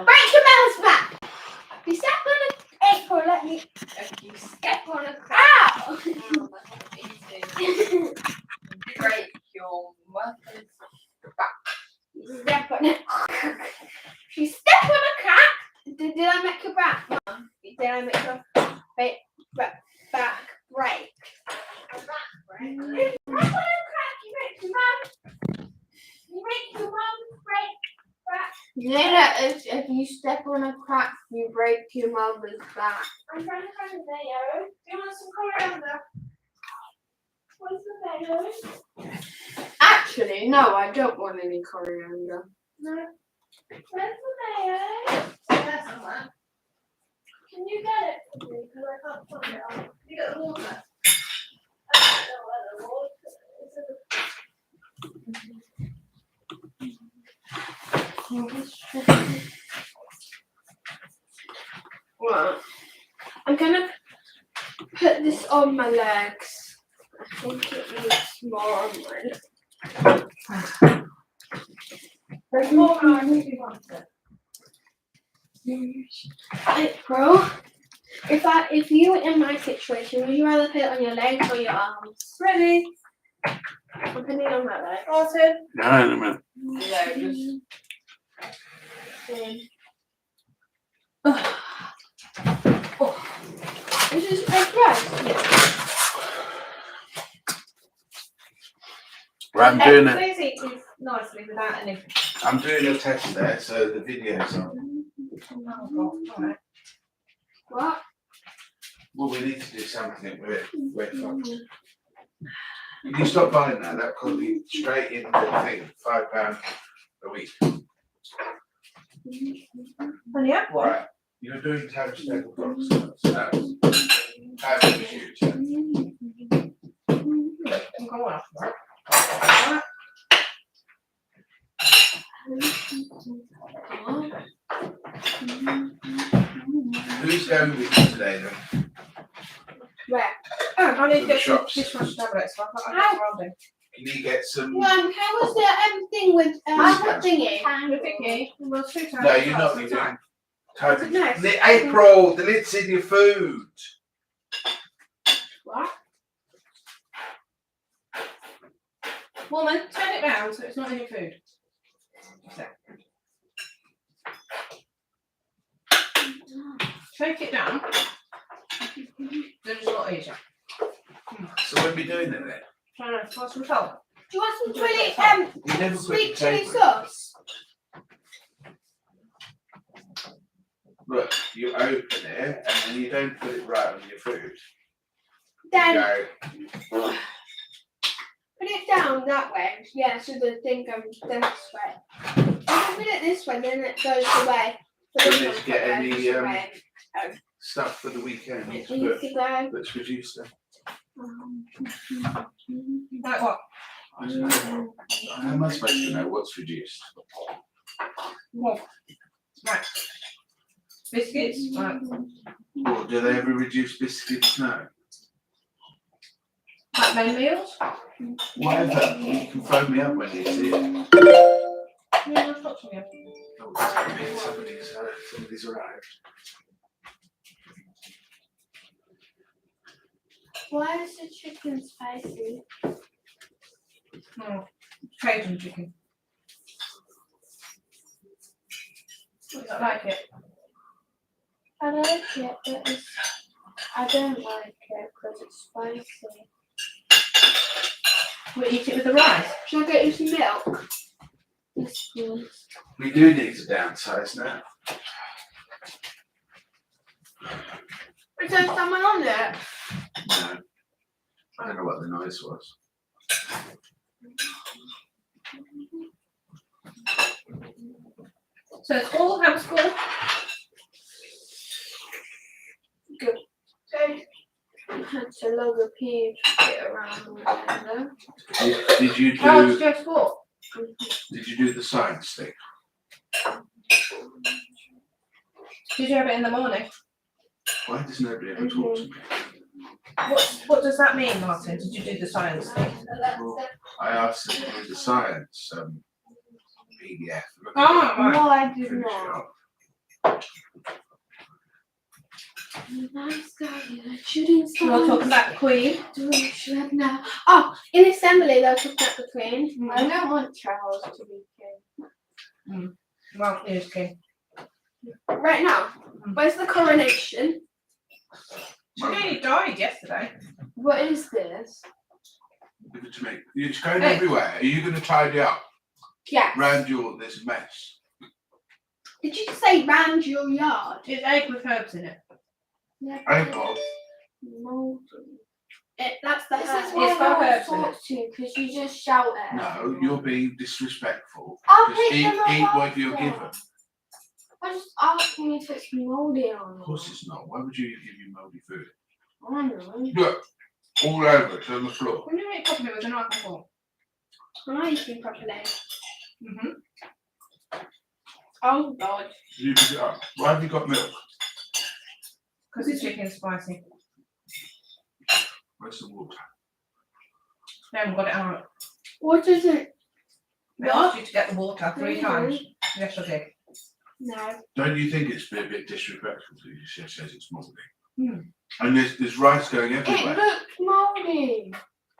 Break your mouse back. You step on an apron, let me. You step on a crack. Ow! Break your mother's back. You step on a. You step on a crack. Did I make your back, Mum? Did I make your back break? A back break. If I put a crack, you make your mum. You make your mum break back. You know that if you step on a crack, you break your mother's back. I'm trying to find the mayo. Do you want some coriander? What's the mayo? Actually, no, I don't want any coriander. No. Where's the mayo? There somewhere. Can you get it for me? Because I can't find it. You got the water. I don't know where the water is. Well, I'm gonna put this on my legs. I think it needs more on my legs. There's more on if you want it. April, if you were in my situation, would you rather put it on your legs or your arms? Ready? I'm putting it on my legs. Martin? No, in a minute. Yeah, just. This is egg rice. Right, I'm doing it. Please eat these nicely without any. I'm doing a test there, so the video's on. Oh, God. Alright. What? Well, we need to do something with it. Wait, folks. You can stop buying that. That could be straight in the thing. £5 a week. Only have one. Right. You're doing toast egg blocks. So that's how do you shoot it? I'm going off that. Who's going with you today then? Where? Oh, I need To to the get some shops. dishwasher tablets. So I'll do. Can you get some? How was the thing with Biscuits. thingy? With Vicky, we'll shoot her. No, you're not. You're doing toast. Nice. April, the lid's in your food. What? Woman, turn it round so it's not in your food. Shake it down. Then it's not easier. So when we doing it then? Try to pour some salt. Do you want some chili, You never put sweet the chili table. sauce? Look, you open it and then you don't put it right on your food. Then You go, put it down that way. Yeah, so the thing goes this way. If you put it this way, then it goes away. Didn't it get any, this way. stuff for the weekend It to needs put to go. that's reduced then? Like what? I don't know. How am I supposed to know what's reduced? What? Right. Biscuits? Right. Or do they ever reduce biscuits now? Like main meals? Whatever. You can phone me up when you see it. Yeah, I'll talk to you. Oh, somebody's arrived. Why is the chicken spicy? Oh, Cajun chicken. Do you not like it? I like it, but I don't like it because it's spicy. We'll eat it with the rice. Should I get you some milk? Yes, please. We do need to downsize now. Is there someone on there? No. I don't know what the noise was. So it's all homeschool. Good. I had to log a page to get around all there. Did you How do? did you go to school? Did you do the science thing? Did you have it in the morning? Why does nobody ever talk to me? What does that mean, Martin? Did you do the science thing? Well, I asked them to do the science PDF. Oh, right. No, I did Finish it not. off. Nice guy, shooting We're stars. talking about the Queen. Now. Oh, in assembly they were talking about the Queen. I don't want Charles to be king. Well, he is king. Right now, where's the coronation? She nearly died yesterday. What is this? Give it to me. It's going everywhere. Are you going to tidy up Yeah. round this mess? Did you say round your yard? It's egg with herbs in it. Yeah. Ain't Bob. Moldy. That's the This herb. is why It's I got don't herbs in talk to you, because you just shout at No, everyone. you're being disrespectful. I'll Just pick them eat up what you're after. given. I'm just asking if it's mouldy or Of not. course it's not. Why would you give you mouldy food? I know. Look, all over. It's on the floor. When you make properly with a knife and fork. I'm eating properly. Oh God. You pick it up. Why have you got milk? Because the chicken's spicy. Where's the water? They haven't got it out. What is it? They asked you to get the water 3 Mhm. times. Yes, I did. No. Don't you think it's a bit disrespectful to you? She says it's mouldy. Hmm. And there's rice going It everywhere. looks mouldy.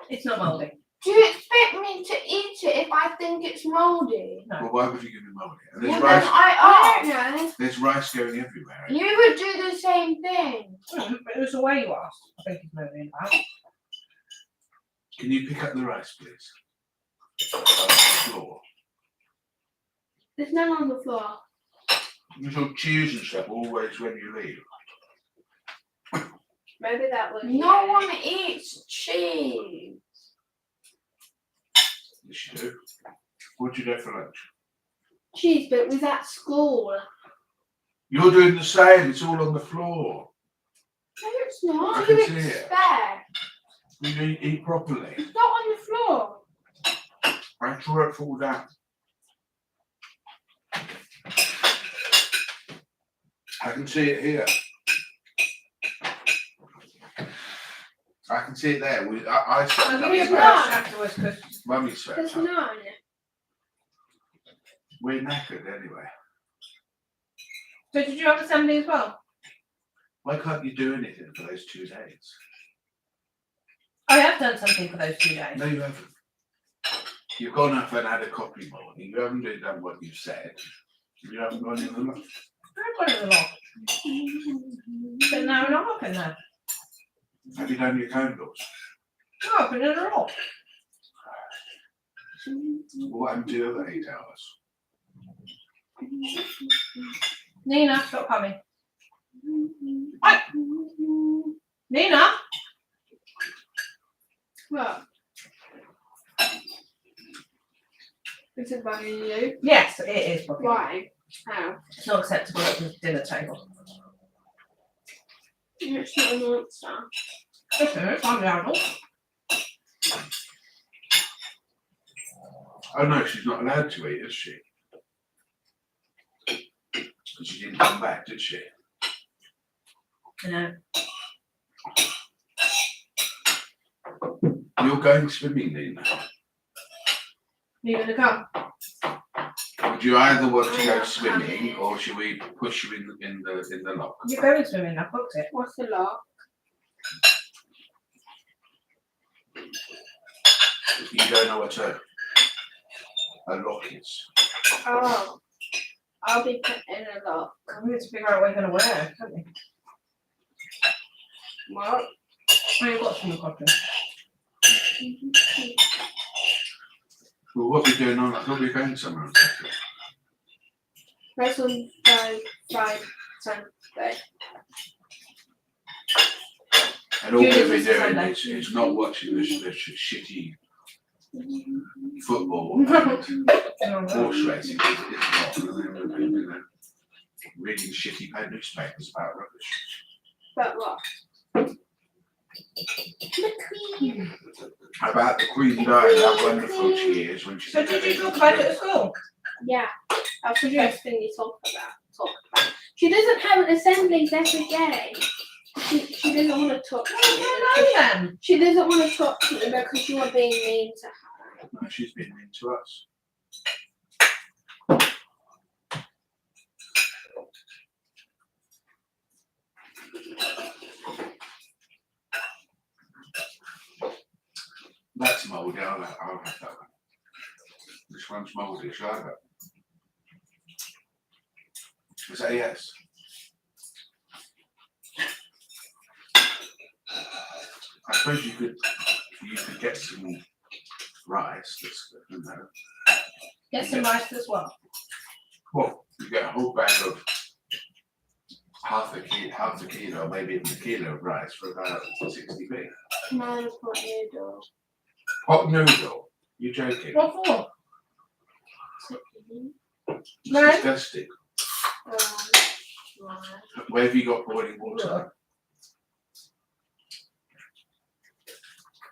It's not mouldy. Do you expect me to eat it if I think it's mouldy? No. Well, why would you give me mouldy? And Well, there's then rice. I don't asked. know. There's rice going everywhere. You would do the same thing. But it was the way you asked. I think it's mouldy about. Can you pick up the rice, please? Off the floor. There's none on the floor. You should choose and stuff always when you leave. Maybe that was. No one eats cheese. Yes, you do. What'd you get for lunch? Cheese, but it was at school. You're doing the same. It's all on the floor. No, it's not. I What do you can see it. expect? You eat properly. It's not on the floor. I'm sure it fall down. I can see it here. I can see it there. I I'll stepped give up you a his brush house. afterwards because Mummy stepped There's up. none. We're knackered anyway. So did you have assembly as well? Why can't you do anything for those 2 days? I have done something for those 2 days. No, you haven't. You've gone up and had a coffee morning. You haven't really done what you said. You haven't gone in the lunch. I've got it a lot. But now I'm not in there. Have you done your candles? No, I've been in a lot. What happened to the other 8 hours? Nina, stop coming. Hi. Nina? What? Is it bugging you? Yes, it is. Bobby. Why? How? It's not acceptable at the dinner table. It's not an answer. Listen, I'm the adult. Oh no, she's not allowed to eat, is she? Because she didn't come back, did she? You know. You're going swimming, Nina. You gonna come? Would you either want to go swimming, or should we push you in the lock? You're going swimming, I've booked it. What's the lock? You don't know what a lock is. Oh. I'll be put in a lock. We need to figure out what you're gonna wear, don't we? What? Well, you've got some cotton. Well, what are we doing on? I thought we were going somewhere on Saturday. That's on Sunday. And all we'll be Julius is doing Sunday. is not watching this shitty football and horse racing. It's not. And then we'll be, reading shitty paid newspapers about rubbish. But what? The Queen. About the Queen dying, how wonderful she is when she's. So did you talk about it at school? Yeah. That's the first thing you talk about. She doesn't have assemblies every day. She doesn't want to talk to I me. don't know them. She doesn't want to talk to me because you are being mean to her. No, she's been mean to us. that's mouldy. I'll have that one. This one's mouldy. Shall I have it? Is that a yes? I suppose you could get some rice. That's good, you know. Get some rice as well. Well, you get a whole bag of half a kilo, maybe even a kilo of rice for about 60p. Can I have a pot noodle? Hot noodle? You joking? What for? It's No. disgusting. Right. Where have you got boiling water?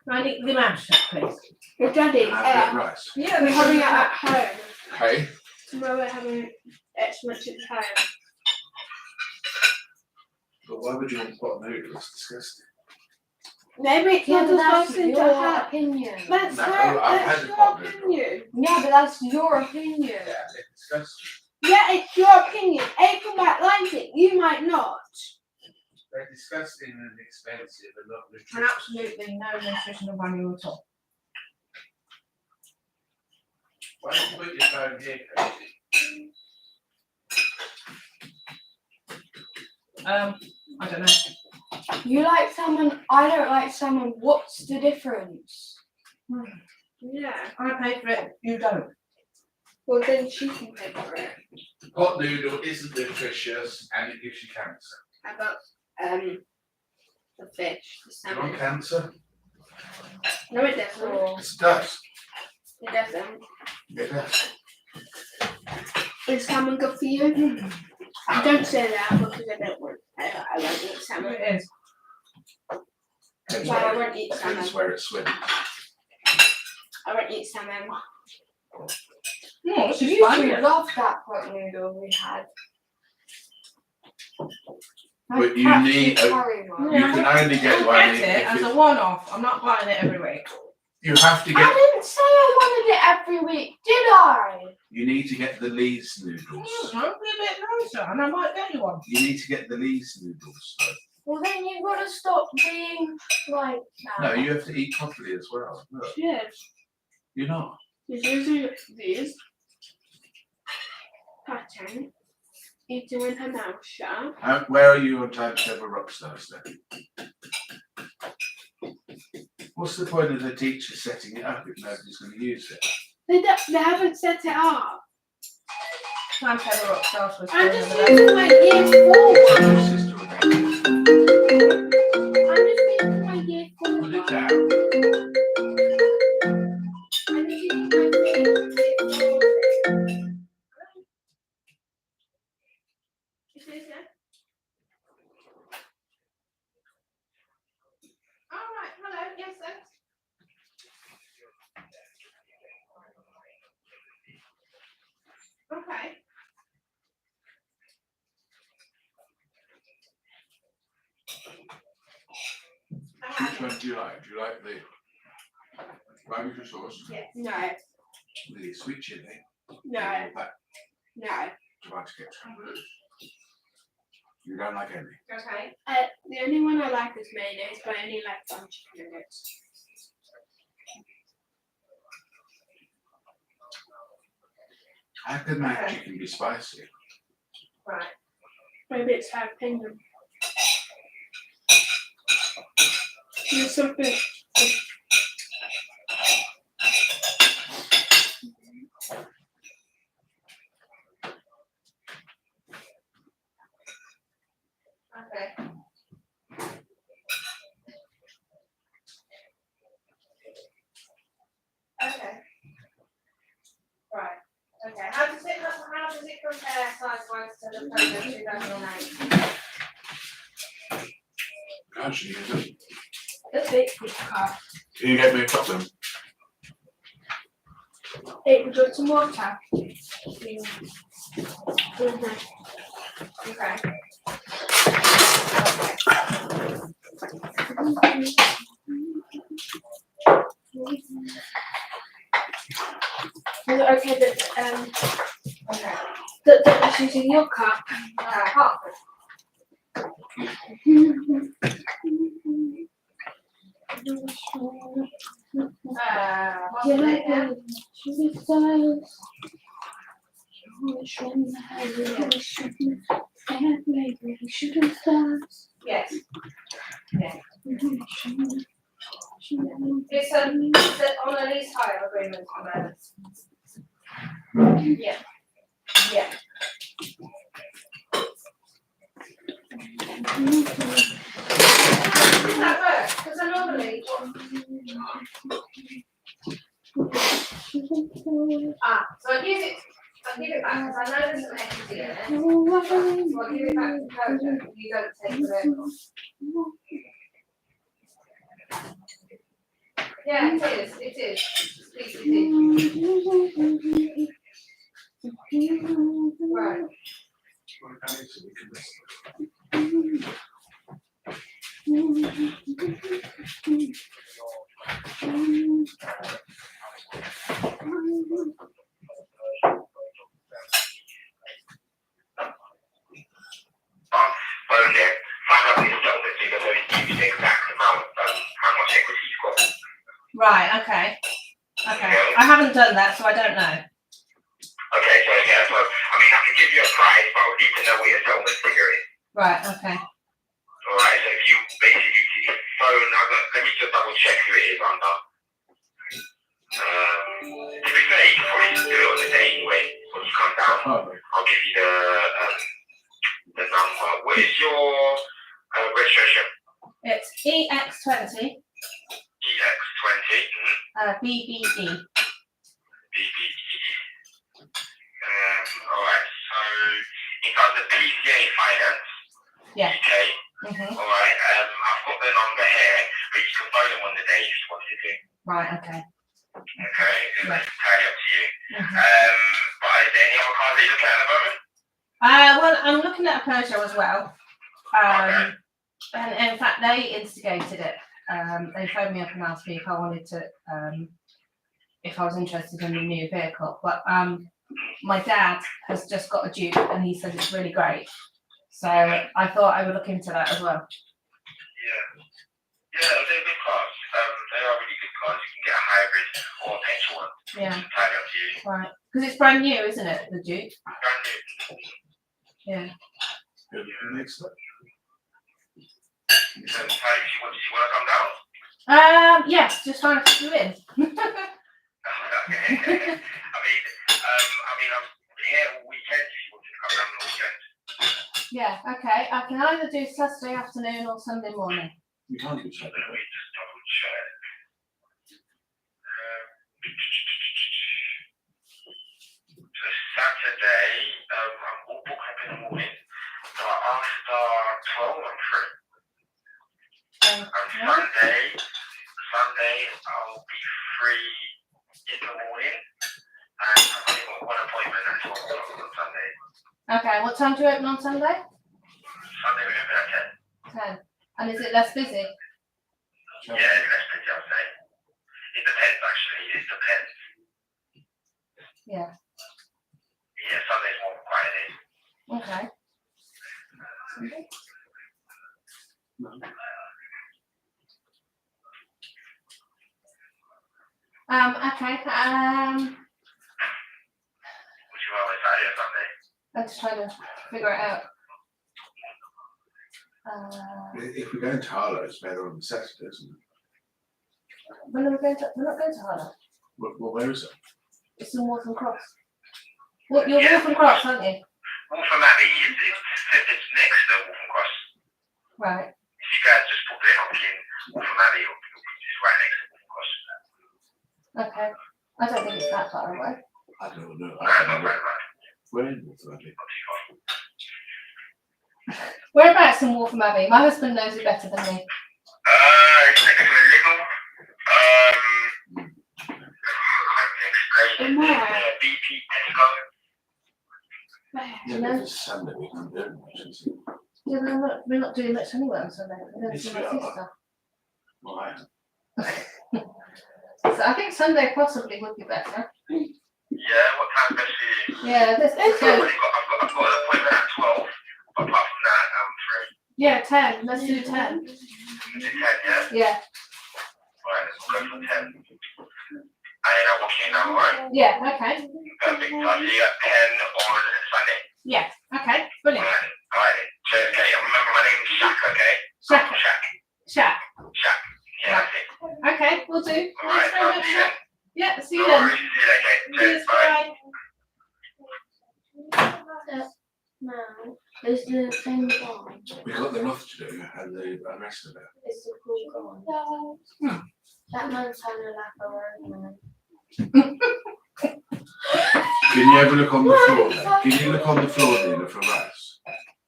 I need the mash, please. Your daddy, And have a bit of rice. Yeah, we're having it at home. Okay. Tomorrow we're having Xmas at home. But why would you want pot noodle? It's disgusting. Maybe it's not as nice to have. opinion. That's No, her, I've that's had a your pot noodle. opinion. Yeah, but that's your opinion. Yeah, it's disgusting. Yeah, it's your opinion. April might like it, you might not. They're disgusting and expensive and not And nutritious. absolutely no nutritional value at all. Why don't you put your phone here, Katie? I don't know. You like salmon, I don't like salmon. What's the difference? Yeah. I pay for it, you don't. Well, then she can pay for it. Pot noodle isn't nutritious and it gives you cancer. How about the fish, the You want salmon? cancer? No, it doesn't. It does. It doesn't. It does. Is salmon good for you? Don't say that because I don't want. I won't eat salmon. It is. Depends Well, I where, won't eat depends salmon. where it swims. I won't eat salmon. No, it's You fine. two love that pot noodle we had. But you Captain need a- curry one. You can only get I'll one get it if as a it, one-off. I'm not buying it every week. you have to I get. didn't say I wanted it every week, did I? You need to get the Lee's noodles. I'll be a bit nicer, and I might get you one. You need to get the Lee's noodles. Though. Well, then you've got to stop being like that. No, you have to eat properly as well. Look, Yes. you're not. He's using these pattern. He's doing her mouth shut. Where are you on time to have a rock stars then? What's the point of the teacher setting it up if nobody's going to use it? They haven't set it up. Time to have a rock stars with I'm spoon just in the using my year 4 one. Your sister will make it. I'm just using my year 4 Put it one. down. I'm just using my year 4 thing. Is this it? Alright, hello, yes sir. Okay. Which one do you like? Do you like the barbecue sauce? No, The sweet chili? no, Or that no. tomato ketchup? You don't like any? Okay. The only one I like is mayonnaise, but I only like fun chicken nuggets. How can that chicken be spicy? Right. Maybe it's jalapeno. There's something. Okay. Okay. Right. Okay. How does it compare size-wise to the photo 2008? Actually, you don't. The big cup. Can you get me a cup then? It would some water. Okay. Is it okay that Okay. that she's using your cup? Cup. What's it now? Yes. Yeah. It's on a lease hire agreement at the moment. Yeah. Yeah. Does that work? Because I normally. So I'll give it back because I know there's some equity in it. So I'll give it back to Coda. You don't take the vehicle. Yeah, it is. It is. Right. Phone there, find out the installment figure so you give you the exact amount how much equity you've got. Right, okay. Okay. I haven't done that, so I don't know. Okay, so yeah, so I mean I can give you a price, but I would need to know what your settlement figure is. Right, okay. Alright, so if you basically phone, let me just double check who it is under. To be fair, you can probably just do it on the day anyway, when you come down. I'll give you the number. What is your registration? It's EX20 EX20. BBE. BBE. Alright, so it's under PCA Finance. Yeah. UK. Mhm. Alright, I've got the number here, but you can phone them on the day if you wanted to. Right, okay. Okay, it's entirely up to you. Mhm. But is there any other cars that you're looking at the moment? Well, I'm looking at a Peugeot as well. Okay. And in fact, they instigated it. They phoned me up and asked me if I wanted to, if I was interested in the new vehicle. But my dad has just got a Duke, and he said it's really great. So I thought I would look into that as well. Yeah, they're good cars. They are really good cars. You can get a hybrid or a petrol one. Yeah. It's entirely up to you. Right. Because it's brand new, isn't it, the Duke? Brand new. Yeah. Good. Next up. So, do you want to come down? Yes, just trying to fit you in. Okay. I'm here all weekend if you want to come down on the weekend. Yeah, okay. I can either do Saturday afternoon or Sunday morning. You can't do Saturday. Let me just double check. So Saturday, I'm all booked up in the morning, but after 12 I'm free. And Sunday I'll be free in the morning, and I've only got one appointment at 12 o'clock on Sunday. Okay, what time do you open on Sunday? Sunday we open at 10. 10. And is it less busy? Yeah, it's less busy, I'll say. It depends, actually. It depends. Yeah. Yeah, Sunday's more quiet day. Okay. Okay. Would you rather Saturday or Sunday? I'm just trying to figure it out. If we're going to Harlow, it's better on Saturday, isn't it? We're not going to Harlow. Well, where is it? It's in Waltham Cross. What, you're Waltham Cross, aren't you? Waltham Abbey, it's next to Waltham Cross. Right. If you guys just put in Waltham Abbey, it's right next to Waltham Cross. Okay. I don't think it's that far away. I don't know. Not right. We're in Waltham Abbey. Not too far. Whereabouts in Waltham Abbey? My husband knows it better than me. It's next to a little, In where? BP Tesco. Yeah, but it's Sunday, we can't do it. Yeah, we're not doing much anyway on Sunday. We're going to see my Yes, we are. sister. Well, I am. So I think Sunday possibly would be better. Yeah, what time best for you? Yeah, let's I've go. got an appointment at 12, but apart from that, I'm free. Yeah, 10. Let's do 10. Is it 10, yeah? Yeah. Alright, let's go for 10. alright? Yeah, okay. Perfect. I'll see you at 10 on Sunday. Yeah, okay, brilliant. Alright. Cheers, okay. Remember, my name's Shaq, okay? Shaq. Shaq. Shaq. Yeah, that's it. Okay, we'll do. Thanks Alright, very I'll much. see you then. Yeah, see you No then. worries. See you later. Cheers, Cheers, bye. bye. No, is the thing gone? We got the loft to do and the rest of it. Is the pool gone? No. That man sounded like a roadman. Can you ever look on the floor then? Can you look on the floor, Nina, for rats?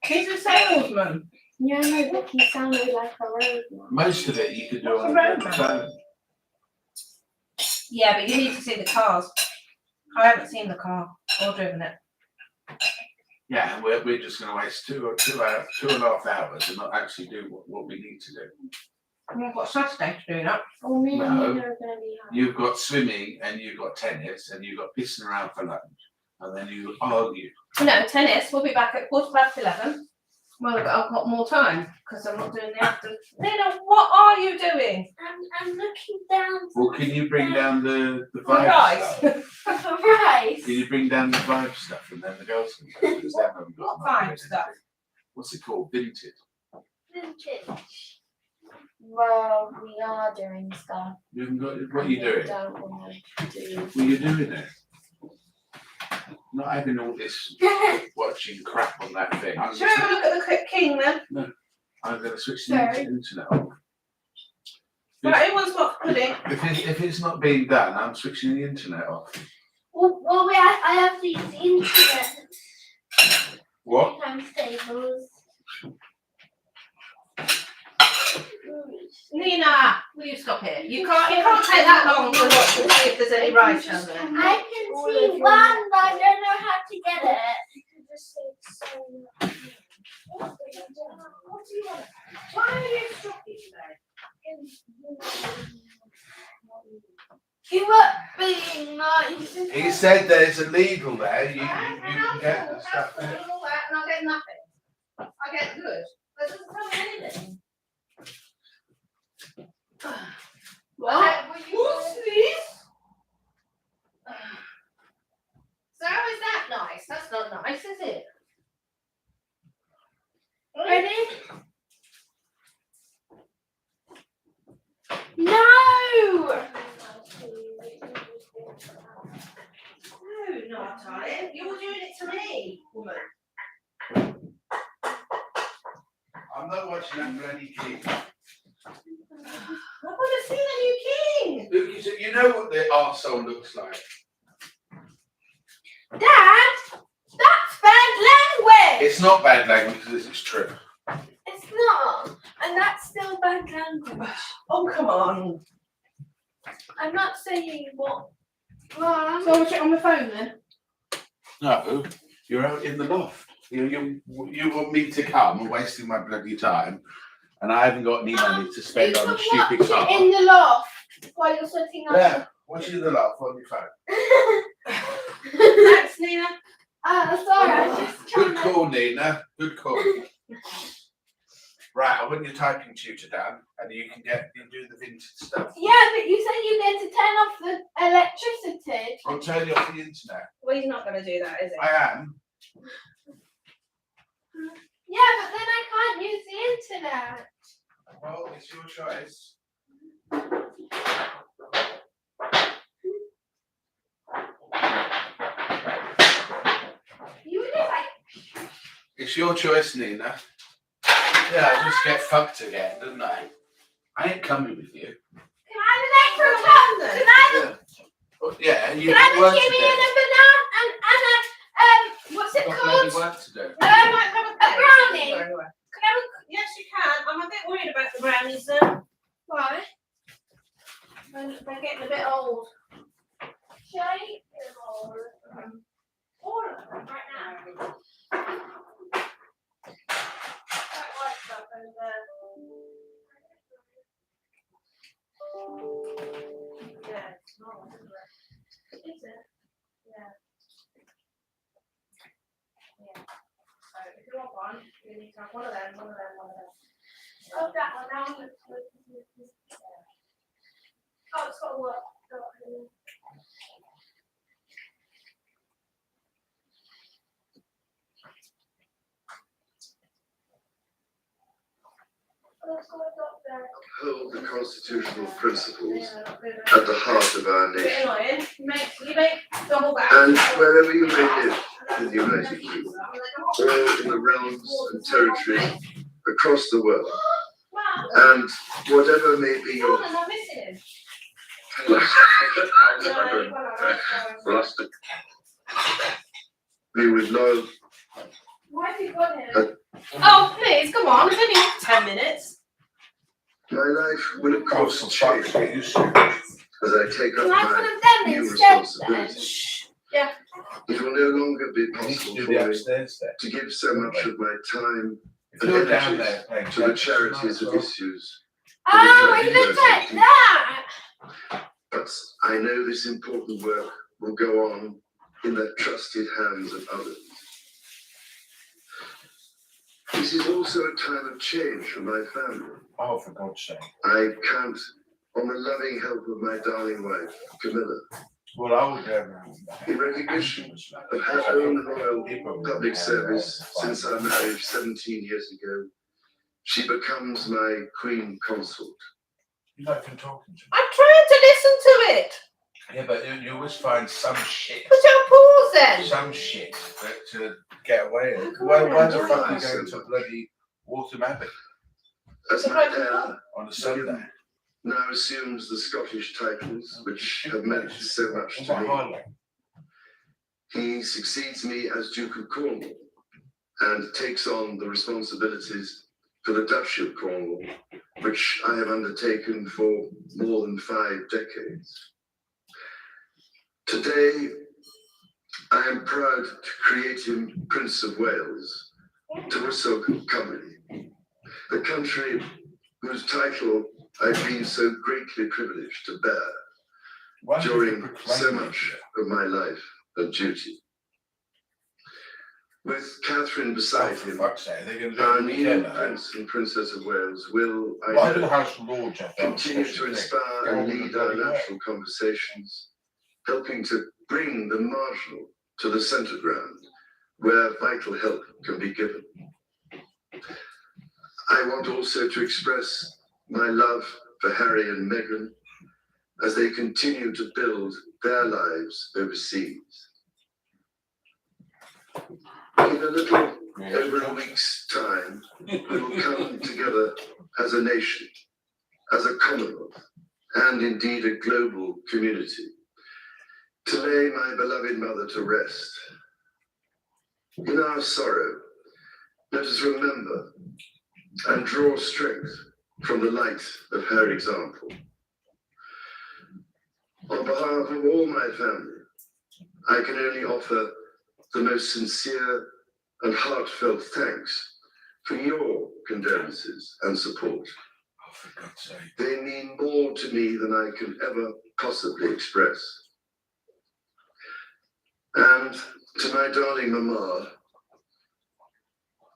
He's a salesman. Yeah, no, but he sounded like a roadman. Most of it you could do What's on a the roadman? phone. Yeah, but you need to see the cars. I haven't seen the car or driven it. Yeah, and we're just going to waste 2.5 hours and not actually do what we need to do. We've got Saturday to do that. Oh, me and No. Nina are going to be home. You've got swimming and you've got tennis and you've got pissing around for lunch and then you argue. No, tennis. We'll be back at 11:15. Well, I've got more time because I'm not doing the after. Nina, what are you doing? I'm looking down. Well, can you bring down the The vibe rice. stuff? For rice. Can you bring down the vibe stuff and then the girls can go? Because they haven't got What vibe much stuff? What's it called? Vintage. Vintage. Well, we are doing stuff. You haven't got, what are you doing? Don't want to do. What are you doing there? Not having all this watching crap on that thing. I'm, Should we have a look at the Quick King then? I'm going to switch the Sorry. internet off. Right, everyone's got pudding. If it's not being done, I'm switching the internet off. Well, I have to use the internet. What? Times tables. Nina, will you stop it? You can't take that long to watch to see if there's any rice on there. I can see one, but I don't know how to get it. Why are you stroppy today? You were being nice. He said there's a legal there. You can get the stuff And there. all that, and I get nothing. I get good. That doesn't tell me anything. What? What's this? So how is that nice? That's not nice, is it? Ready? No! No, not darling. You're doing it to me, woman. I'm not watching that bloody king. I want to see the new king. Look, you know what the arsehole looks like. Dad, that's bad language. It's not bad language because it's true. It's not, and that's still bad language. Oh, come on. I'm not saying what. Mom. So I'll watch it on the phone then. No, you're out in the loft. You want me to come and wasting my bloody time, and I haven't got any money to spend on a stupid car. In the loft while you're sitting on. Yeah, watch in the loft on your phone. Thanks, Nina. Sorry, I was just trying Good to. call, Nina. Good call. Right, I want your typing tutor down, and you can do the vintage stuff. Yeah, but you said you get to turn off the electricity. I'll turn you off the internet. Well, he's not going to do that, is he? I am. Yeah, but then I can't use the internet. Well, it's your choice. You were just like. It's your choice, Nina. Yeah, I just get fucked again, didn't I? I ain't coming with you. Can I have an extra cup? Can I have a Well, yeah, you Can I have got a work to kiwi do. and a banana and a what's it Got called? bloody work to do. I might have a brownie. Can I have a, yes, you can. I'm a bit worried about the brownies though. Why? They're getting a bit old. Should I eat them all? All of them right now. That white stuff over there. Yeah, it's small, isn't it? Is it? Yeah. Yeah. So if you want one, you need to have one of them, one of them, one of them. Oh, that one. That one. Oh, it's got to work. hold the constitutional principles at the heart of our nation. You make double back. And wherever you may live in the United Kingdom, or in the realms and territories across the world, and whatever may be your we would love Why have you got him? Oh, please, come on. It's only 10 minutes. my life will of course change as I take up Can I have one my of them new instead then? responsibilities. Yeah. It will no longer be You need to possible do for the me upstairs there. to give so much of my time If and you're down energies there playing to the games, charities you of might as well. issues. Oh, I can take that. But I know this important work will go on in the trusted hands of others. This is also a time of change for my family. Oh, for God's sake. I count on the loving help of my darling wife, Camilla, Well, I would in recognition of her own loyal public service since our marriage 17 years ago. She becomes my queen consort. You not even talking to me. I'm trying to listen to it. Yeah, but you always find some shit. Put on pause then. Some shit to get away with. Come Why on, the come fuck are on. you going to bloody Waltham Abbey As my heir on a Sunday? now assumes the Scottish titles which have meant so much to What me. highway? He succeeds me as Duke of Cornwall and takes on the responsibilities for the Duchy of Cornwall, which I have undertaken for more than 5 decades. Today, I am proud to create him Prince of Wales, Tywysog Cymru, the country whose title I've been so greatly privileged to bear Why don't you during proclaim so it? much of my life and duty. With Catherine Oh, beside for him, fuck's sake, they're going to do our it new weekend now. Prince and Princess of Wales will, I Why do the know, House of Lords have to have a continue special to thing? inspire Get and on with lead the our bloody work. national conversations, helping to bring the marginal to the centre ground, where vital help can be given. I want also to express my love for Harry and Meghan as they continue to build their lives overseas. In a little over a week's time, we will come together as a nation, as a Commonwealth, and indeed a global community, to lay my beloved mother to rest. In our sorrow, let us remember and draw strength from the light of her example. On behalf of all my family, I can only offer the most sincere and heartfelt thanks for your condolences and support. Oh, for God's sake. They mean more to me than I can ever possibly express. And to my darling Mama,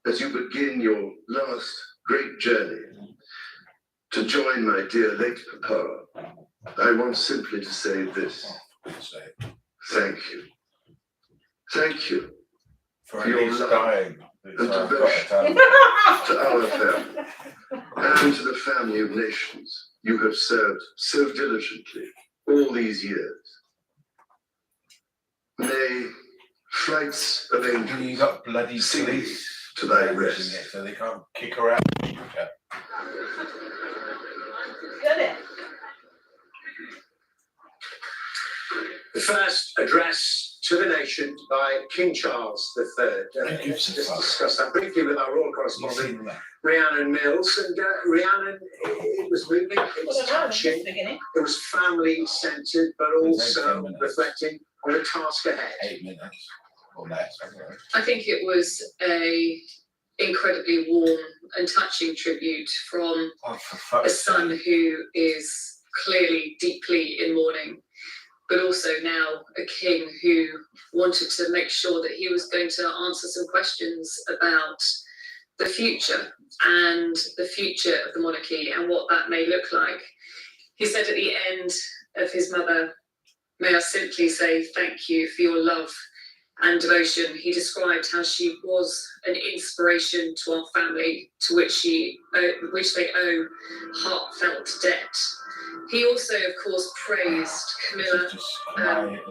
as you begin your last great journey to join my dear late Papa, I want simply to say this: For God's sake. thank you. Thank you For For your at least love dying. and Because I've got to devotion. tell you. to our family and to the family of nations you have served so diligently all these years. May flights of You angels got bloody sing police to thy managing it, rest. so they can't kick her out. Got it. The first address to the nation by King Charles III. Who gives a Just fuck? discussed that briefly with our royal You've correspondent, seen that. Rhiannon Mills. And Rhiannon, it was moving, it was touching, Beginning. it was family-centred, but It was also 10 minutes. reflecting on the task ahead. 8 minutes or less. I think it was a incredibly warm and touching tribute from Oh, for a fuck's son sake. who is clearly deeply in mourning, but also now a king who wanted to make sure that he was going to answer some questions about the future and the future of the monarchy and what that may look like. He said at the end of his mother, "May I simply say thank you for your love and devotion, he described how she was an inspiration to our family, to which they owe heartfelt debt. He also, of course, praised Camilla,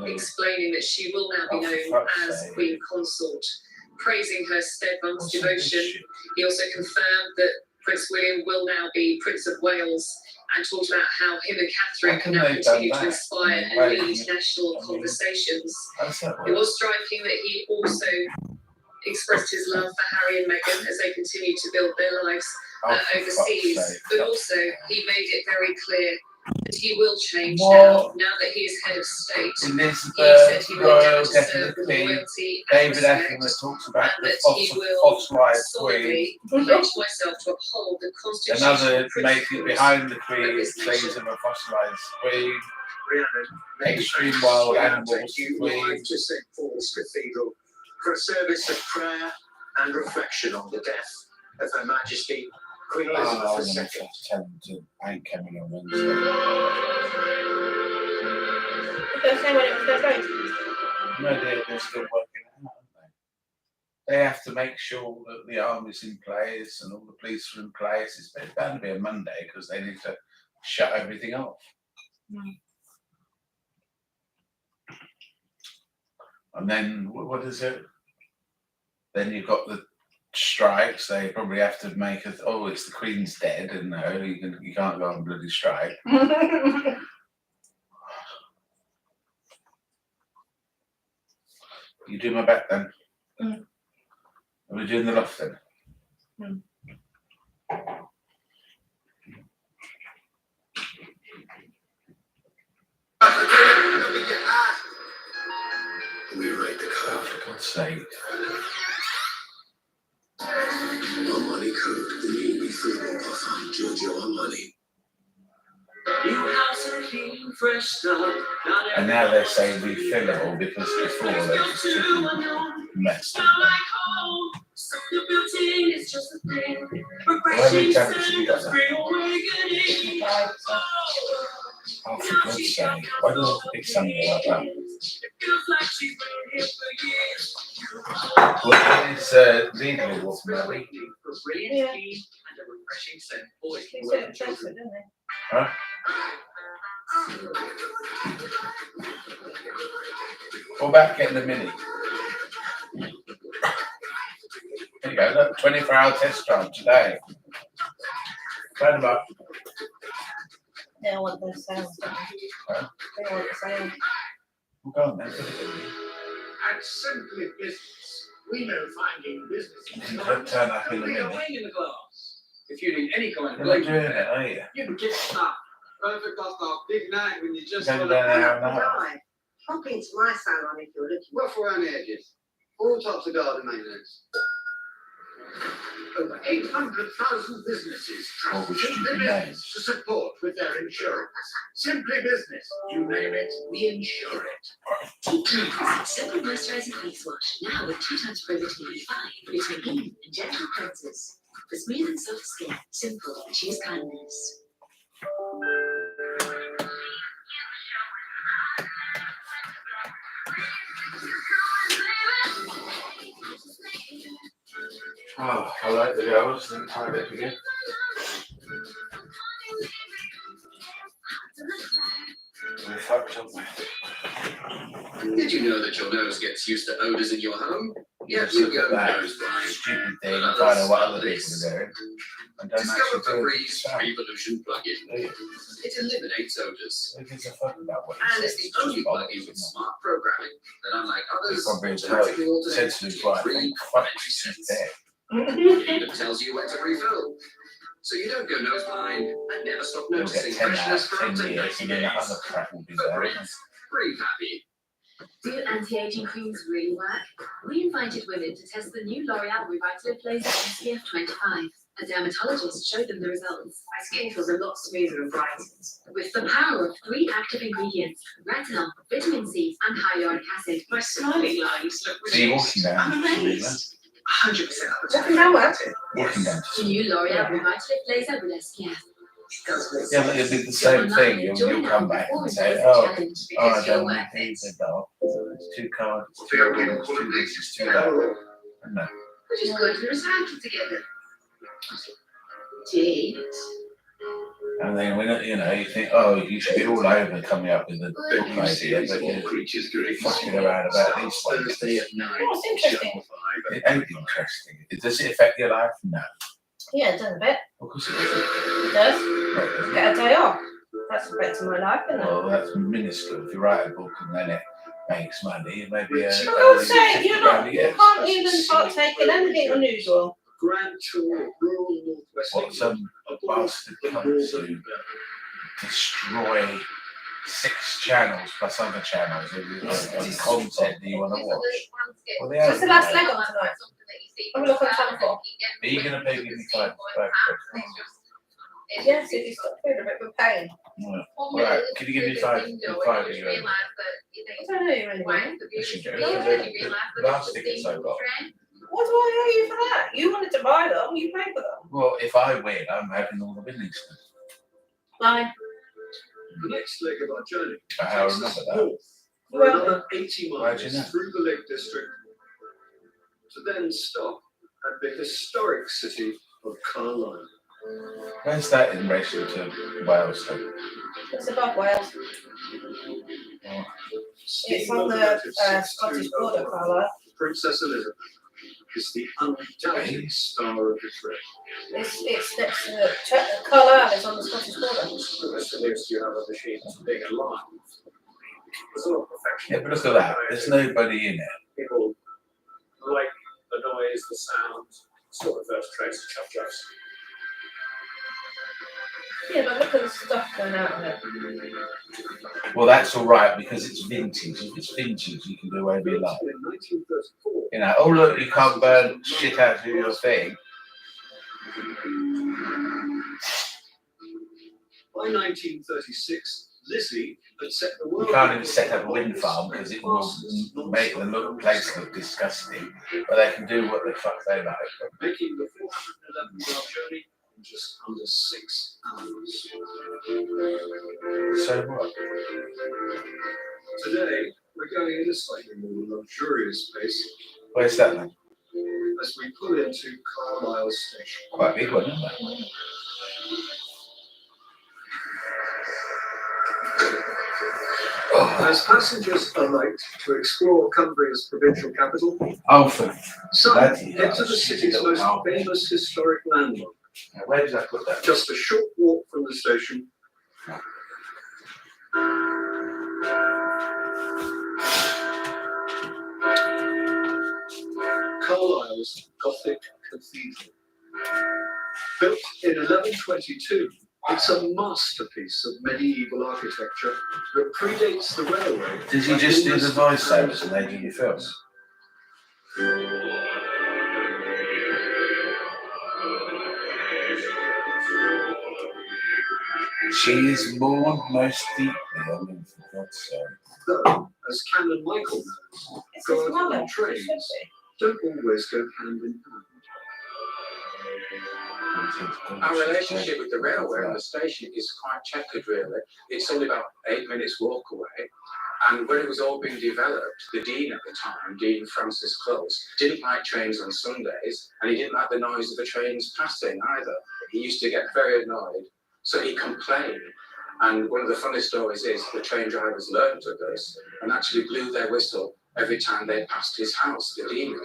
explaining that she will now be known as Queen Consort, praising her steadfast devotion. He also confirmed that Prince William will now be Prince of Wales, and talked about how him and Catherine can now continue to inspire and lead national conversations. It was striking that he also expressed his love for Harry and Meghan as they continue to build their lives overseas, but also he made it very clear that he will change now that he is head of state. He said he will now to serve with loyalty and respect, and that he will solemnly pledge myself to uphold the constitution. Another making behind the Queen, things of a fossilised Queen, extreme wild animals, Queen. To St Paul's Cathedral for a service of prayer and reflection on the death of Her Majesty Queen Elizabeth II. Tell them to ain't coming on Wednesday. They're saying when it was their vote. No, they're still working it out, aren't they? They have to make sure that the army's in place and all the police are in place. It's bound to be a Monday because they need to shut everything off. And then what is it? Then you've got the strikes. They probably have to make it. Oh, it's the Queen's dead, and no, you can't go on bloody strike. You do my back then. Are we doing the loft then? We write the code. For God's sake. Our money code. The new refillable parfum. Giorgio Armani. And now they're saying refillable because before they just messed up. How many times have you got that? Oh, for God's sake. Why do I have to pick something like that? Well, it's legally what's married. Yeah. Huh? What about getting a mini? There you go, look, 24-hour test drive today. Phone them up. They don't want those sounds. Don't they? They don't want the sound. We'll go on then, put it in. At Simply Business, we know finding business. You don't turn up in a minute. In the glass. If you need any kind of You're not doing it, are you? you can get stuff. Perfect after a big night when you just Go want down there and Right. Pop into my salon if you're looking. rough around the edges. All types of garden maintenance. Over 800,000 businesses Oh, we trust should Simply be Business nice. to support with their insurance. Simply Business, you name it, we insure it. Deep Cleanse Simple Moisturizing Face Wash, now with 2 times Pro-Vitamin B5, vitamin E, and gentle cleanses. For smooth and soft skin, simple, choose kindness. Oh, I like the girls and try it again. We're fucked, aren't we? Did you know that your nose gets used to odours in your home? Yes, you look go at that nose blind. stupid thing and find out what other people are doing. And don't Discover actually do it Febreze yourself. Revolution plug-in. Do you? It eliminates odours. Who gives a fuck about what And you it's say? the only plug-in with smart programming that, unlike others, Probably automatically said alternates to me between quite, 3 fuck, energy she's sets. dead. It even tells you when to refill. So you don't go nose blind and never stop You'll noticing get 10 freshness hours, for up 10 to years, 90 and then the days. other crap will be there. won't Febreze. Breathe happy. Do anti-aging creams really work? We invited women to test the new L'Oreal Revitalift Laser SPF 25. A dermatologist showed them the results. My skin feels a lot smoother and brightened. With the power of 3 active ingredients, retinol, vitamin C, and hyaluronic acid, My smiling lines look So you're walking down. I'm amazed. 100% of the time. Walking down where? Walking down. the new L'Oreal Revitalift Laser with SPF. It does look Yeah, but it'll be the same thing. You'll come back and say, oh, I don't need these at all. It's too cold, it's too warm, it's too this, it's too that. No. We're just going to recycle together. Date. And then when you know you think, oh, you should be all over coming up with a book idea, but you're fucking around about these ones. Thursday at 9. Oh, it's interesting. It ain't interesting. Does it affect your life? No. Yeah, it does a bit. Of course it doesn't. It does. Well, it doesn't. Get a day off. That's affecting my life, isn't it? Well, that's minuscule. If you write a book and then it makes money, it may be a. For God's sake, you can't even partake in anything unusual. Grand tour of rural northwest What some bastard comes to destroy 6 channels plus other channels of content that you want to watch. Well, they What's the last haven't. leg on tonight? Have a look on Channel 4. Are you going to pay me 5 Yes, if you stop feeling a bit of pain. Right, can you give me 5 I don't know you anyway. Yes, you do. The last tickets I got. What do I owe you for that? You wanted to buy them, you pay for them. Well, if I win, I'm having all the winning stuff. Fine. The next leg of our journey I takes remember us that. north for Well, another 80 Why'd miles you know? through the Lake District to then stop at the historic city of Carlisle. Where's that in relation to Wales? Then? it's above Wales. It's on the Scottish border, Carla. Princess Elizabeth is the undoubted star of the trip. It's next to the Carlisle is on the Scottish border. The best news you have of the sheep being alive. There's a lot of perfection. Yeah, but look at that. There's nobody in it. People like the noise, the sound, sort of first trace of chuff-chuffs. Yeah, but look at the stuff going out of it. Well, that's all right because it's vintage. If it's vintage, you can do whatever you like. In 1934, You know, oh look, you can't burn shit out of your thing. by 1936, Lizzie had set the world. You can't even set up a wind farm because it will make the place look disgusting. But they can do what the fuck they like. Making the 411-mile journey in just under 6 hours. So what? Today, we're going in a slightly more luxurious pace Where's that then? as we pull into Carlisle Station. Quite a big one, isn't it? As passengers alight to explore Cumbria's provincial capital, Oh, for some bloody head to the city's hell. most famous historic landmark. Now, where did I put that? Just a short walk from the station. Carlisle's Gothic Cathedral. Built in 1122, it's a masterpiece of medieval architecture that predates the railway. Did you just do the voiceovers and they do the films? She is mourned most deeply, I mean, for God's sake. Though, as Canon Michael knows, It's his God mother. and trains don't always go hand in hand. Our relationship with the railway and the station is quite checkered, really. It's only about 8 minutes walk away. And when it was all being developed, the dean at the time, Dean Francis Close, didn't like trains on Sundays, and he didn't like the noise of the trains passing either. He used to get very annoyed, so he complained. And one of the funny stories is the train drivers learned of this and actually blew their whistle every time they passed his house, the deanery.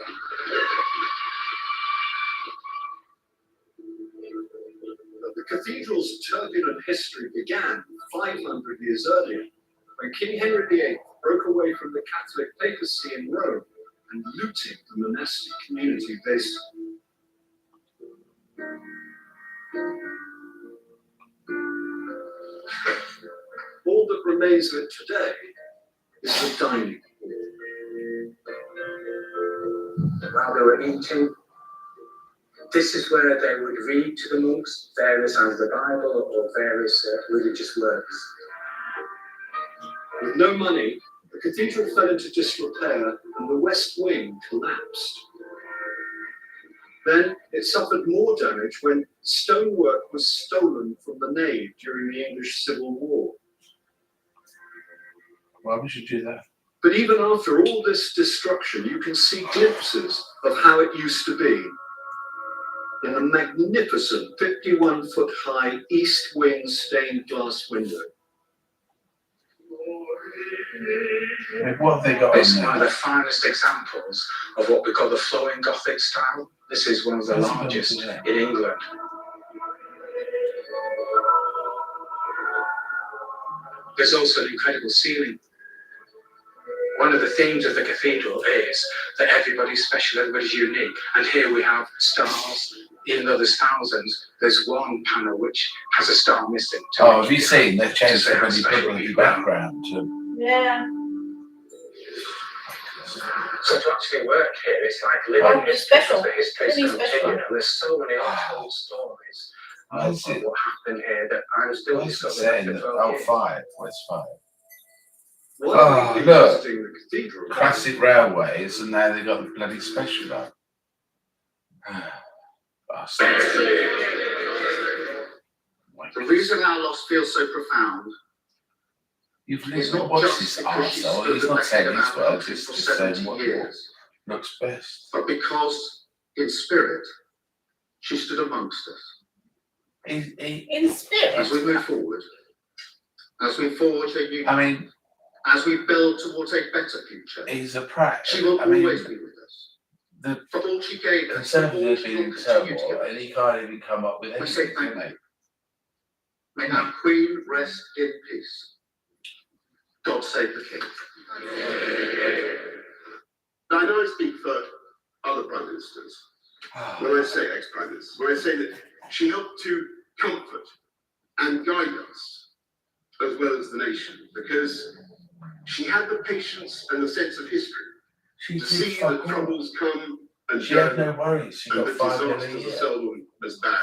But the cathedral's turbulent history began 500 years earlier, when King Henry VIII broke away from the Catholic papacy in Rome and looted the monastic community based. All that remains of it today is the dining hall. While they were eating, this is where they would read to the monks various out of the Bible or various religious works. With no money, the cathedral fell into disrepair and the west wing collapsed. Then it suffered more damage when stonework was stolen from the nave during the English Civil War. Why would you do that? But even after all this destruction, you can see glimpses of how it used to be. In the magnificent 51-foot high east wing stained glass window. What have they got It's on one of there? the finest examples of what we call the flowing Gothic style. This is one of the Where's it gone largest to there? in England. There's also an incredible ceiling. One of the themes of the cathedral is that everybody's special, everybody's unique. And here we have stars, even though there's thousands, there's one panel which has a star missing. Oh, have you seen? They've changed the say how bloody special bloody you are. background to. Yeah. So to actually work here, it's like living Oh, it's special. the history is Really continuing. special. And there's so many untold stories Why of is it? what happened here that I'm still Why is it discovering saying after that? 12 Oh, years. 5. Where's 5? While Oh, we've been look. visiting the cathedral, Classic railways, and now they've got the bloody special on. Bastards. The reason our loss feels so profound You've is not not watched just this because she arsehole. stood He's at not the head saying of his our words, country it's for just 70 saying what years, looks best. but because in spirit she stood amongst us. In spirit. As we move forward, as we forge a new, I mean, as we build towards a better future, he's a prat. she will I mean, always be with us. the For all she gave us, for all Conservatives she being will in continue to give turmoil, us. and he can't even come up with We say anything, thank can he? you. May our Queen rest in peace. God save the King. now I know I speak for other prime ministers when I say ex-prime ministers, when I say that she helped to comfort and guide us as well as the nation, because she had the patience and the sense of history She to did see fuck that all. troubles come and She had go, no worries. She and got that 5 million a disasters are year. seldom as bad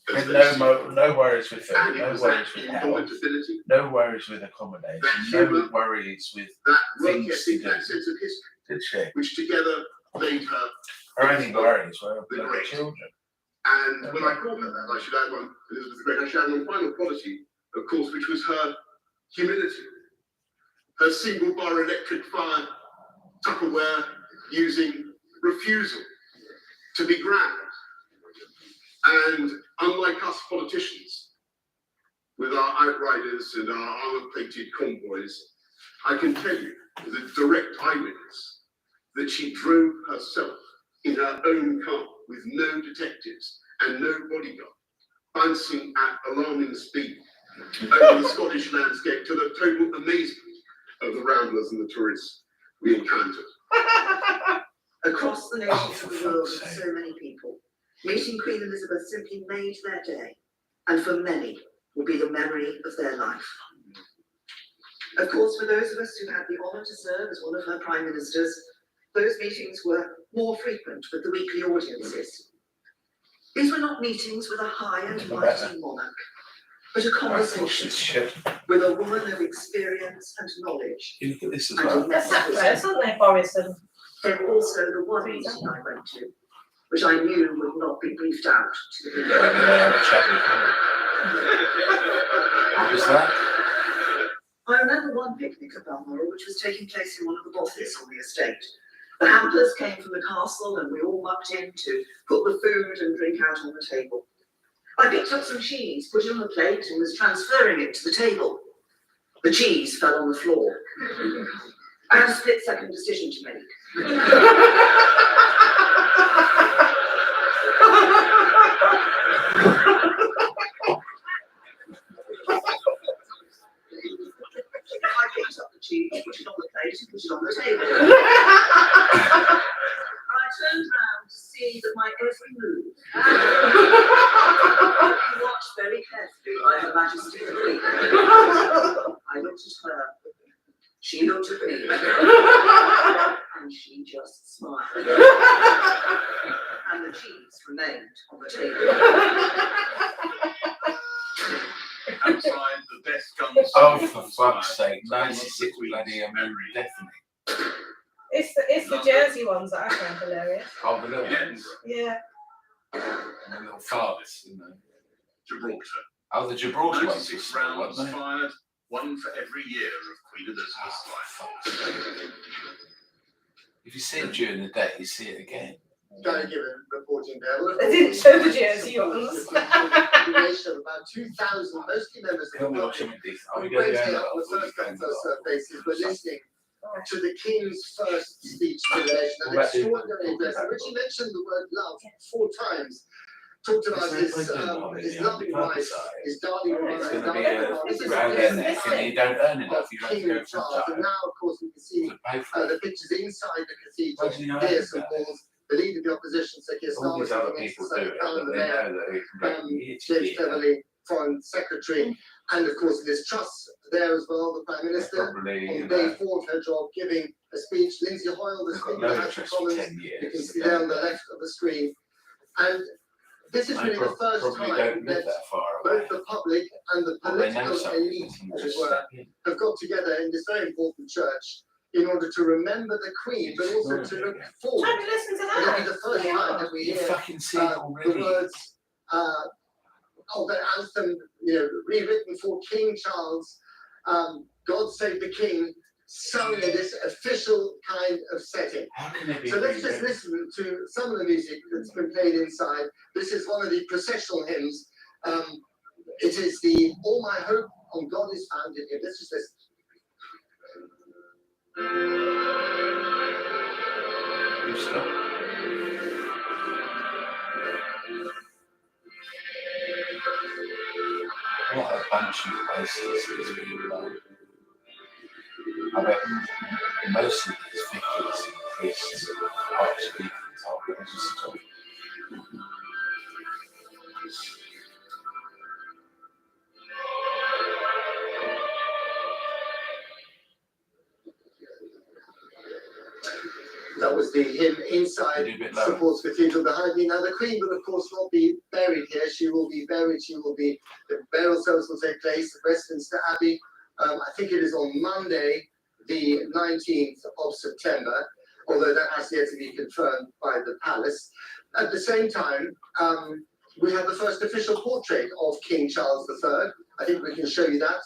as With they seem. no worries with food, And it no was worries that with health, indomitability, no worries with accommodation, that no humour, worries with that work things to ethic, do. that sense of history, Did she? which together made her. Her only worries were her The bloody great. children. And when I call her that, I should add one, Elizabeth the Great, I should add one final quality, of course, which was her humility. Her single bar electric fire, Tupperware, using refusal to be grand. And unlike us politicians, with our outriders and our armor-plated convoys, I can tell you, as a direct eyewitness, that she drove herself in her own car with no detectives and no bodyguard, bouncing at alarming speed over the Scottish landscape to the total amazement of the ramblers and the tourists we encountered. Across the nations Oh, of for the world, fuck's with sake. so many people, meeting Queen Elizabeth simply made their day, and for many will be the memory of their life. Of course, for those of us who had the honour to serve as one of her prime ministers, those meetings were more frequent with the weekly audiences. These were not meetings with a high and mighty monarch, but a I thought conversation this shit. with a woman of experience and knowledge. You look at this as And well. They're separate, aren't they, Boris and And also the one meeting I went to, which I knew would not be briefed out to the people. Maybe they have a chat with her. What was that? I remember one picnic at Balmoral, which was taking place in one of the bothies on the estate. The hampers came from the castle and we all mucked in to put the food and drink out on the table. I picked up some cheese, put it on the plate and was transferring it to the table. The cheese fell on the floor. I had a split-second decision to make. I picked up the cheese, put it on the plate, and put it on the table. And I turned round to see that my every move was watched very carefully by Her Majesty the Queen. I looked at her, she looked at me, and she just smiled. And the cheese remained on the table. Outside the desk comes. Oh, for fuck's sake. 96 bloody definitely. it's the Jersey ones that I find hilarious. Oh, the little ones. Yeah. And the little farts, you know. Gibraltar. Oh, the Gibraltar ones were 96 small, rounds weren't they? fired, one for every year of Queen Elizabeth's life. If you see it during the day, you see it again. Gary Gibbon reporting there. Well, of I course, didn't show the jersey ones. the population of about 2,000, mostly members of the Come on, public, Timothy. who We great go here down on the first come, first served basis, were listening to the King's first speech to the nation, an extraordinary address, in which he mentioned the word love 4 times. Talked about his loving wife, his darling It's wife, going to be around their neck, and you don't earn enough. You have to King go Charles. for And now, of course, we can see to pay for it. the pictures inside the What do cathedral. you know Here, about St that? Paul's, the leader of the opposition, Sir Keir All these other Starmer, people Sir do it, Callan, but the they mayor, know that they can go year to James year. Cleverly, Foreign Secretary, and of course Liz Truss there as well, the Prime Minister. Probably, On you day know, 4 of her job, giving a speech. Lindsay Hoyle, the they've Speaker got of no the House of interest for Commons, 10 years. you can see there on the left of the screen. And this is really the first Probably time don't that live that far away. both the public and the Or they know political something. elite, They can as it just were, step in. have got together in this very important church in order to remember the Queen, but also to look forward. Time to listen to It'll be that. the first time that we You hear fucking see it the already. words of the anthem, rewritten for King Charles, God Save the King, sung in this official kind of setting. How can it be? So let's just rewritten? listen to some of the music that's been played inside. This is one of the processional hymns. It is the All My Hope on God is Found in Him. Let's just listen. You stop. What a bunch of places these people are. I bet most of these vicars and priests and archdeacons are religious at all. That was the hymn inside Maybe a bit lower. St Paul's Cathedral behind me. Now the Queen will of course not be buried here. She will be buried. The burial service will take place at Westminster Abbey. I think it is on Monday, the 19th of September, although that has yet to be confirmed by the palace. At the same time, we have the first official portrait of King Charles III. I think we can show you that.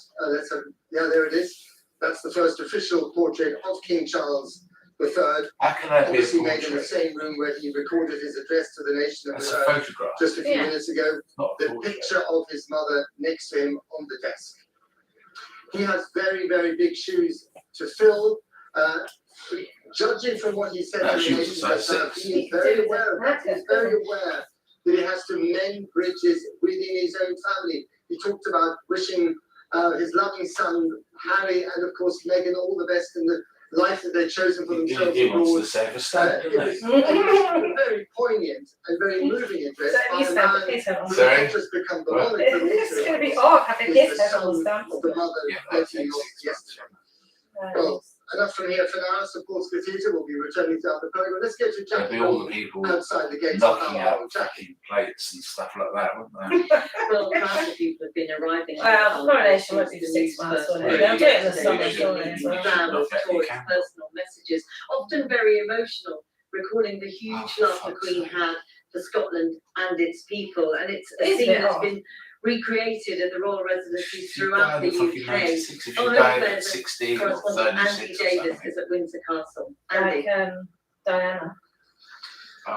There it is. That's the first official portrait of King Charles III. How can that be a Obviously made in the portrait? same room where he recorded his address to the nation of That's the a photograph, just a few Yeah. minutes ago. not a The portrait. picture of his mother next to him on the desk. He has very, very big shoes to fill. Judging from what he said That to the shoe was nation, a size 6. he is very aware of that. He's very aware that he has to mend bridges within his own family. He talked about wishing his loving son Harry and of course Meghan all the best in the life that they've chosen for themselves He wants abroad. to save a state, It doesn't was he? a very poignant and very moving address So by he's a never man his head on who stamp. Sorry? not just become the What? monarch, but It's going to be also odd having is his the head on son stamp. of the mother Yeah, that that he takes lost 6 yesterday. months. Well, enough from here for now. St Paul's Cathedral will be returning throughout the programme. Let's go to There'd Jackie be all the Hall people outside the gates of knocking our out fucking plates and stuff like that, wouldn't Well, crowds of people have been arriving. Well, the coronation won't be for 6 months, will it? They'll do it in the summer, surely, as well. Flowers, toys, personal messages, often very emotional, recalling the huge love the Queen had for Scotland and its people. And it's a Isn't scene it that's odd? been recreated at the royal residencies She throughout died the at fucking UK. 96. If she Oh, died there's at 16 or correspondent 36 Andy or Davis something. is at Windsor Castle. Like Andy. Diana.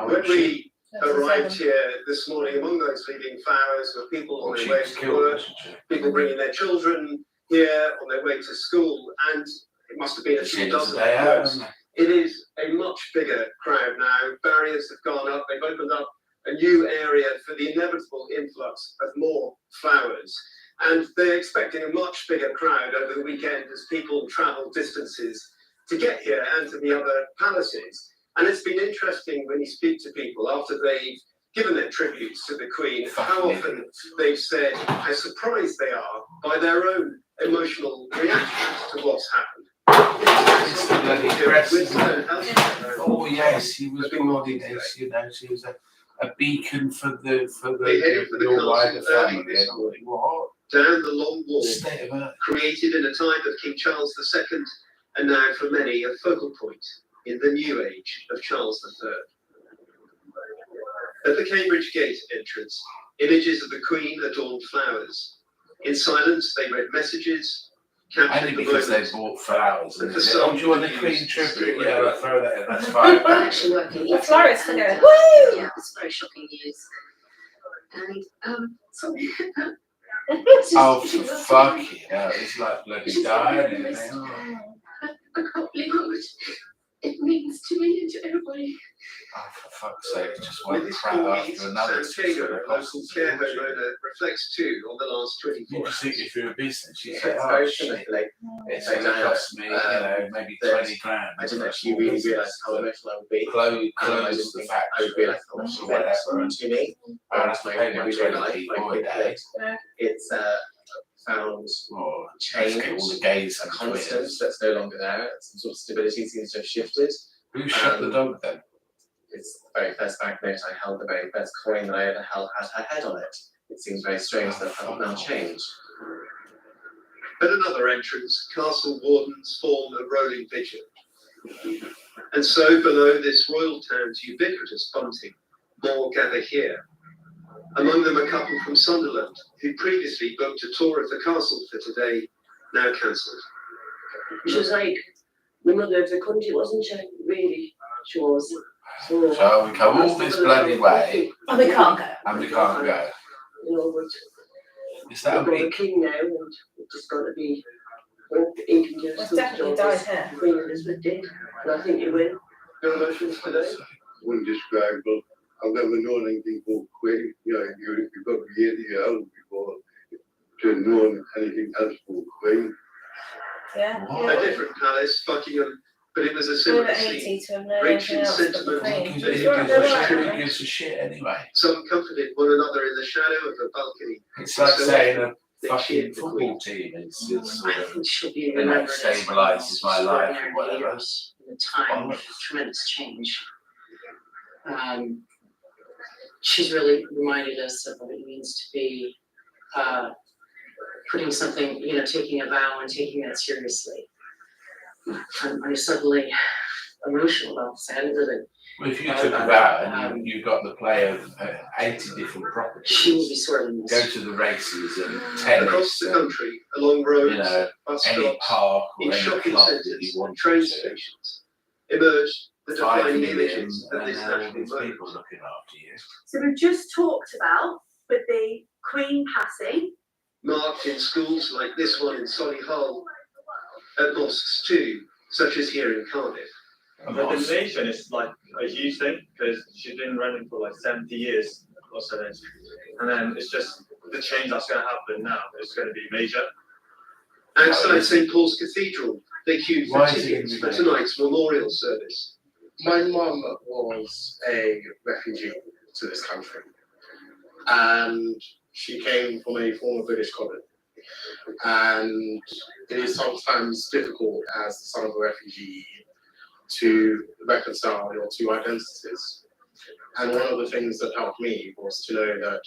When we That's arrived seven. here this morning, among those leaving flowers were people on Well, their she way was to killed, work, wasn't she? people bringing their children here on their way to school, and it must have been a She few was dozen a day out, close. wasn't It is a much bigger crowd now. Barriers have gone up. They've opened up a new area for the inevitable influx of more flowers. And they're expecting a much bigger crowd over the weekend as people travel distances to get here and to the other palaces. And it's been interesting when you speak to people after they've given their tributes to the Queen, how often they've said how surprised they are by their own emotional reactions to what's happened. It's the bloody press, isn't it? Oh yes, he was promoting this, you know, she was a beacon for They headed for the your wider castle early family. this And I'm morning. like, what? Down the long wall, State of earth. created in a time of King Charles II, and now for many a focal point in the new age of Charles III. At the Cambridge Gate entrance, images of the Queen adorned flowers. In silence, they read messages, captured Only the because they moment. bought flowers. But And for they said, some, oh, do you want the the Queen news tribute? still Yeah, I'll remains. throw that in. That's fine. I actually work in The florist and, going, woo! yeah, it's very shocking news. And sorry. Oh, for fucking hell. It's like bloody dying. I can't believe how much it means to me and to everybody. Oh, for fuck's sake, just With one this crap cool after meet, another. Sam Taylor, a local care home owner, reflects too on the last 24 You hours. just think if you're a business, you It's say, oh very shit, similar. it's only cost me, you know, maybe 20 grand. I didn't for a actually small really business, realise how but emotional I would be. close the I would factory, realise how much she or meant whatever. to me. I have to pay my everyday 20 life. people I a think day. that it's found Or change, let's get all the gays a and constant queers. that's no longer there. Some sort of stability seems to have shifted. Who shot the dog then? It's the very first banknote I held, the very first coin that I ever held had her head on it. It seems very strange that that now changed. At another entrance, castle wardens form a rolling vigil. And so, below this royal town's ubiquitous bunting, more gather here. Among them a couple from Sunderland, who previously booked a tour of the castle for today, now cancelled. She was like, my mother of the country, wasn't she? Really, she was. So we come all this bloody way, And we can't go. and we can't go. You know, but Is that a we've got a big... king now, and it's just got to be. He can do Well, good definitely job died as here. Queen Elizabeth did, and I think he will. Your emotions today? Indescribable. I've never known anything called Queen. You know, you've got to be 80 years old before to have known anything else called Queen. Yeah. A different palace, Buckingham, but it was a We similar were scene. 80 to have known Rich anything in else but the sentiment, Queen. Who but gives it Right, was they're a right, shame. aren't who they? gives a shit anyway? Some comforted one another in the shadow of a balcony. It's like saying a They fucking cheered the football Queen. team is sort I of, think she'll be you know, remembered stabilises my life or whatever. years in a time of tremendous change. She's really reminded us of what it means to be putting something, you know, taking a vow and taking that seriously. I'm suddenly emotional about this. I hadn't really. Well, if you took a vow and you got the play of 80 different properties, She will be sorting go this. to the races and Across tennis, the and, country, along roads, you know, bus any stops, park in or any shopping club that centres, you want train to, stations, emerged the 5 defining million, images of and this now all national these moment. people looking after you. So we've just talked about with the Queen passing. Marked in schools like this one in Solihull, at mosques too, such as here in Cardiff. A The mosque. nation is like a huge thing because she's been running for like 70 years or so, and then it's just the change that's going to happen now is going to be major. Outside St Paul's Cathedral, they queued for Why is it tickets for in the tonight's memorial service. My mum was a refugee to this country, and she came from a former British colony. And it is sometimes difficult as the son of a refugee to reconcile your two identities. And one of the things that helped me was to know that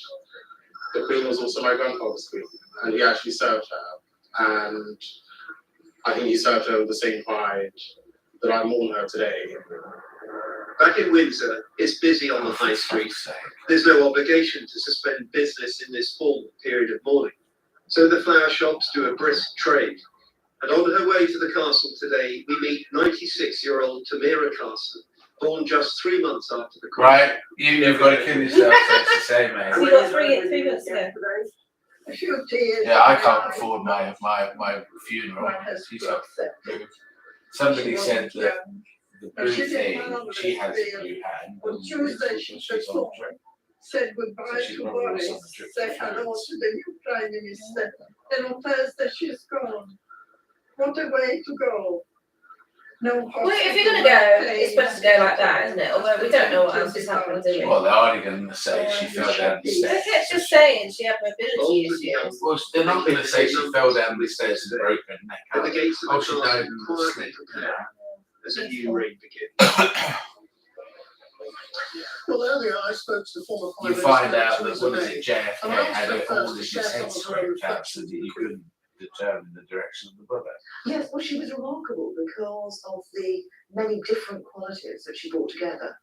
the Queen was also my grandfather's Queen, and he actually served her. And I think he served her with the same pride that I mourn her today. Back in Windsor, it's busy on the high street. There's no obligation to suspend business in this formal period of mourning. So the flower shops do a brisk trade. And on her way to the castle today, we meet 96-year-old Tamira Carson, born just 3 months after the Queen. Right, you've got to kill yourself, that's the same, mate. We got 3 months ago. A few tears. Yeah, I can't afford my funeral. Somebody said that the blue thing, she has a blue hand. On Tuesday, she said goodbye to Boris, said hello to the new Prime Minister. Then on Thursday, she's gone. What a way to go. No. Well, if you're going to go, it's supposed to go like that, isn't it? Although we don't know what else is happening, do we? Well, they're already going to say she fell down the stairs. It's just saying she had mobility issues. Well, they're not going to say she fell down the stairs and broke her neck. At the gates of Oh, the she died castle, in the quietly sleep. prepare as a new reign begins. Well, earlier I spoke to the former You Prime find Minister, out that Theresa what is May, it, JFK and I had asked her it all first in to his share head some of her scraped out so that reflections. you couldn't determine the direction of the bullet. Yes, well, she was remarkable because of the many different qualities that she brought together.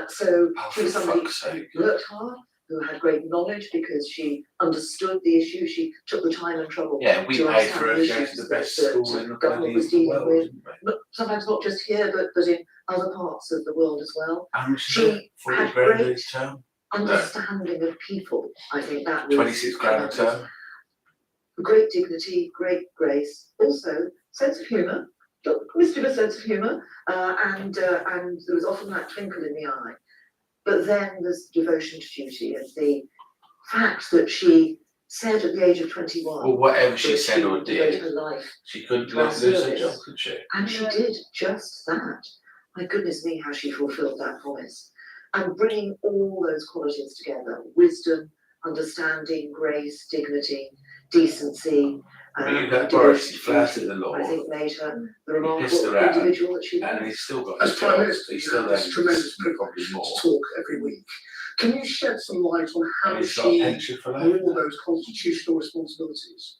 So Oh, she was for somebody fuck's who sake. worked hard, who had great knowledge because she understood the issue. She took the time and trouble Yeah, we to paid understand for her the to go to issues the that, best school that in the government was bloody dealing world, with. didn't we? But sometimes not just here, but in other parts of the world as well. How much is She it? 40 had grand great each term? understanding of people. I think that was 26 grand a tremendous. term? Great dignity, great grace, also sense of humour, mischievous sense of humour, and there was often that twinkle in the eye. But then there's devotion to duty and the fact that she said at the age of 21. Well, whatever she that said or would devote did, her life she couldn't to our lose her service. job, could she? And she did just that. My goodness me, how she fulfilled that promise. And bringing all those qualities together, wisdom, understanding, grace, dignity, decency, that Boris, he flouted the law. I think made her the He pissed remarkable her out, individual that she was. and he's still got As his Prime job. Minister, He's you still have there. this tremendous Probably privilege more. to talk every week. Can you shed some light on how And he's got a she pension for that. grew all those constitutional responsibilities?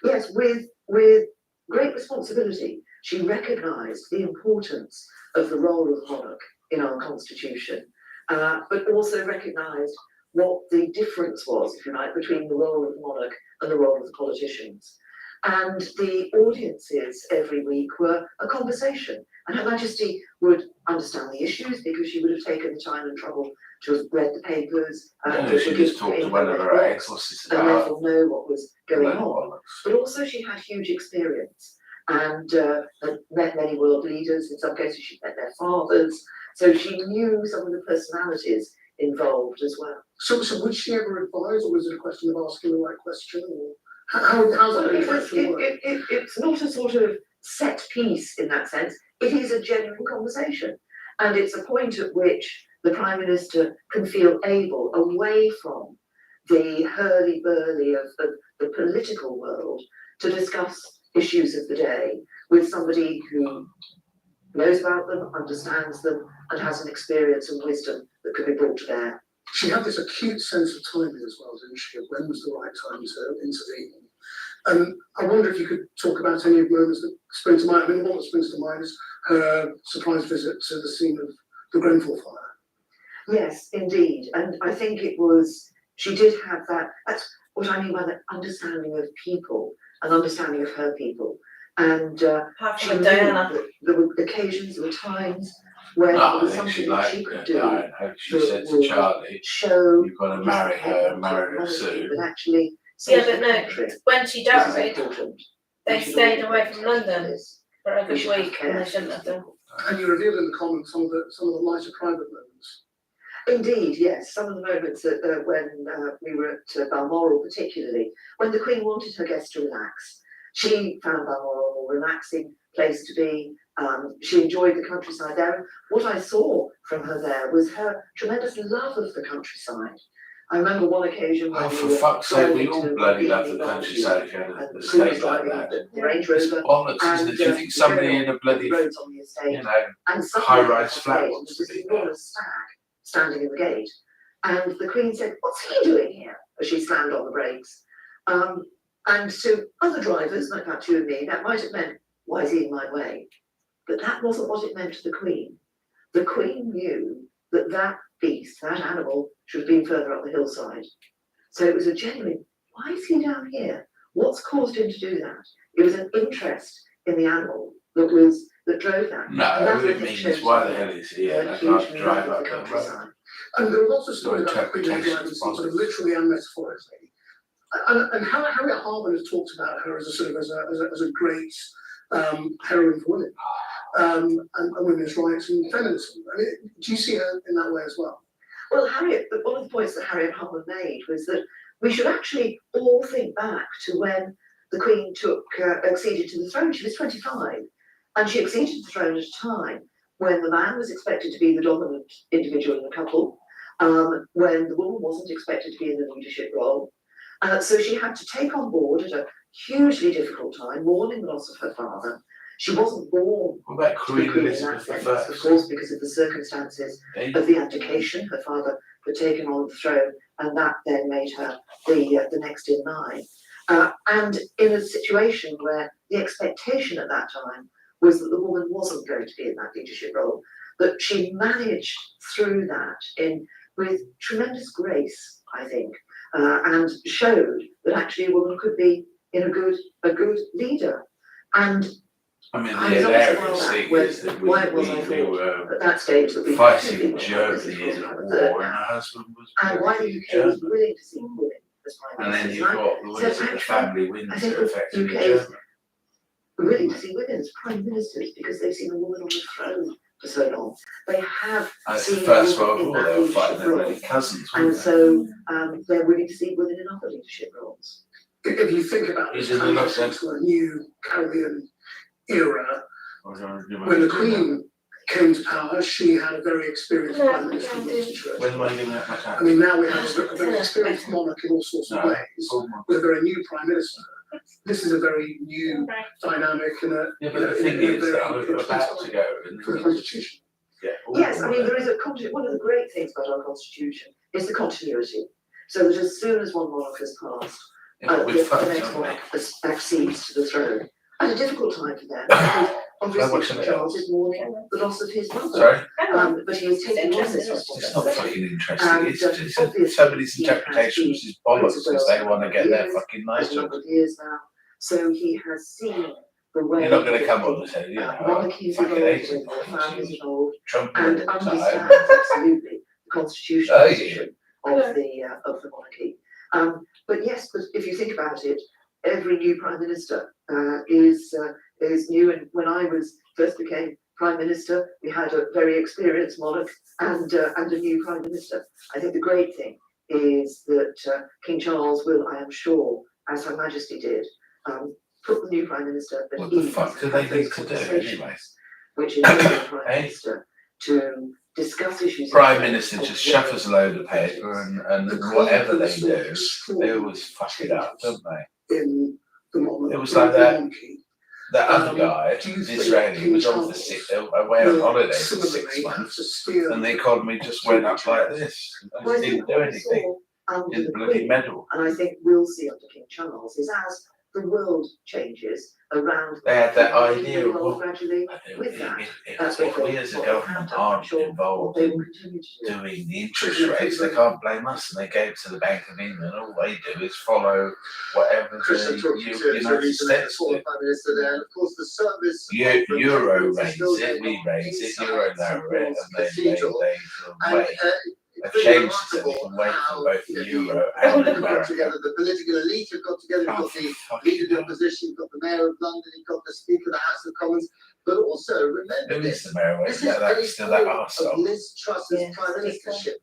Yes, with great responsibility, she recognised the importance of the role of the monarch in our constitution, but also recognised what the difference was, if you like, between the role of the monarch and the role of the politicians. And the audiences every week were a conversation, and Her Majesty would understand the issues because she would have taken the time and trouble to have read the papers No, she just talked to one of her aides, what's this and about? therefore know what was going on. But also she had huge experience and met many world leaders. In some cases she met their fathers, so she knew some of the personalities involved as well. So would she ever advise, or was it a question of asking the right question, or how's that interaction work? It's not a sort of set piece in that sense. It is a genuine conversation, and it's a point at which the Prime Minister can feel able, away from the hurly-burly of the political world, to discuss issues of the day with somebody who knows about them, understands them, and has an experience and wisdom that can be brought to bear. She had this acute sense of timing as well, didn't she? When was the right time to intervene? And I wonder if you could talk about any of the moments that spring to mind. I mean, the one that springs to mind is her surprise visit to the scene of the Grenfell fire. Yes, indeed. And I think it was, she did have that, that's what I mean by the understanding of people, an understanding of her people. And she knew that there were occasions, there were times when there was something that she could do. She said to Charlie, show you've got to marry her and marry her soon. But actually, Yeah, but no, when she died, they should stayed all away from London for a good should week and they shouldn't have done. And you revealed in the comments some of the lighter private moments. Indeed, yes. Some of the moments that, when we were at Balmoral particularly, when the Queen wanted her guests to relax, she found Balmoral a relaxing place to be. She enjoyed the countryside there. And what I saw from her there was her tremendous love of the countryside. I remember one occasion when for fuck's sake, we all bloody love the countryside if you had an estate like that. Range It's Rover, bollocks, isn't it? Do you think somebody in a bloody, roads on the estate, you know, and high-rise flat wants to this be there? enormous stag standing in the gate, and the Queen said, "What's he doing here?" as she slammed on the brakes. And to other drivers, like that you and me, that might have meant, "Why is he in my way?" But that wasn't what it meant to the Queen. The Queen knew that that beast, that animal, should have been further up the hillside. So it was a genuine, why is he down here? What's caused him to do that? It was an interest in the animal that drove that. No, it means why the hell is he here? I can't drive up the road. And there were lots of stories about Queen driving sort of literally and metaphorically. And Harriet Harman has talked about her as a sort of as a great heroine for women, and women's rights and feminism. I mean, do you see her in that way as well? Well, one of the points that Harriet Harman made was that we should actually all think back to when the Queen acceded to the throne. She was 25, and she acceded to the throne at a time when the man was expected to be the dominant individual in the couple, when the woman wasn't expected to be in the leadership role. So she had to take on board at a hugely difficult time, mourning the loss of her father. She wasn't born about to be Queen Queen Elizabeth in that I? sense, of course, because of the circumstances of the abdication. Her father had taken on the throne, and that then made her the next in line. And in a situation where the expectation at that time was that the woman wasn't going to be in that leadership role, but she managed through that in with tremendous grace, I think, and showed that actually a woman could be a good leader. And I mean, I the was always hilarious aware thing when- is that why it was I we thought were at that stage that we fighting Germany in a war, and her husband was and why the bloody UK was German. willing to see women as prime And then ministers. you've got the So ways that the actually, family I Windsor think the effectively UK is German. willing to see women as prime ministers because they've seen a woman on the throne for so long. They have And it's the seen First women World in War, that they were fighting leadership their role. bloody cousins, And weren't they? so they're willing to see women in other leadership roles. If you think about this Is it a lot transition of- to a new Caribbean era, Or do when the I- Queen came to power, she had a very experienced prime minister. When am I giving up my I time? mean, now we have a very experienced monarch in all sorts of No. ways, with a very new prime minister. This is a very new dynamic and a, Yeah, but the thing is that I'm about to go and for the constitution. Yes, I mean, there is one of the great things about our constitution is the continuity. So that as soon as one monarch has passed, we the fucked, next haven't we? monarch accedes to the throne. And a difficult time for them, because obviously watching King it. Charles is mourning the loss of his mother. Sorry? But he is taking on this It's not responsibility. fucking interesting. And, It's just obviously somebody's he has interpretation, been which is bollocks because they want to get their years, fucking for a nice number jobs. of years now. So he has seen the way You're not going to that come on the and say, you know, monarchies fucking evolved, ages when their families evolved, Trump and all the time. understands absolutely the constitutional Oh, yeah. position of the monarchy. But yes, but if you think about it, every new prime minister is new. And when I first became prime minister, we had a very experienced monarch and a new prime minister. I think the great thing is that King Charles will, I am sure, as Her Majesty did, put the new prime minister at What the ease fuck do and they have those need to do conversations, anyway? which enables the prime Eh? minister to discuss issues. Prime Minister just shuffles a load of paper and whatever they do, they always fuck it up, don't they? In the monarchy. It was like that other guy, Disraeli, was on for away on holiday for 6 months, and the economy just went up like this. Well, I It didn't think do what we anything. saw under Didn't the bloody Queen, medal. and I think we'll see under King Charles, is as the world changes around They had that monarchy, idea they of, evolve well, gradually with that. If we as a government aren't involved They in will continue to do. doing the interest rates, they can't blame us, and they gave it to the Bank of England. All they do is follow whatever Christian the talked to United Theresa May, the States former do. Prime Minister there, and of course the service. Euro raise it, we raise it, Euro lower it, and they wait. They've changed it so they can wait for both the Euro and got America. together, the political elite have got together, you've got the leader of the opposition, you've got the Mayor of London, you've got the Speaker of the House of Commons, but also remember Who is this, the Mayor? this is That's based still that on arsehole. Liz Truss's prime ministership.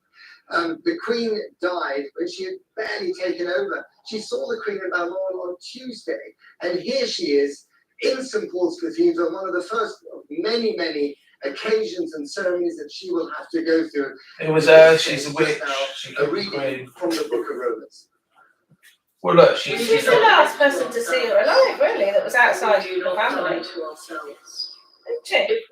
The Queen died when she had barely taken over. She saw the Queen in Balmoral on Tuesday, and here she is in St Paul's Cathedral, one of the first of many, many occasions and ceremonies that she will have to go through. It was she's a witch. She A could be reading queen. from the Book of Romans. Well, look, She's the last person to see her alive, really, that was outside We do the not family. die to ourselves. Isn't she? If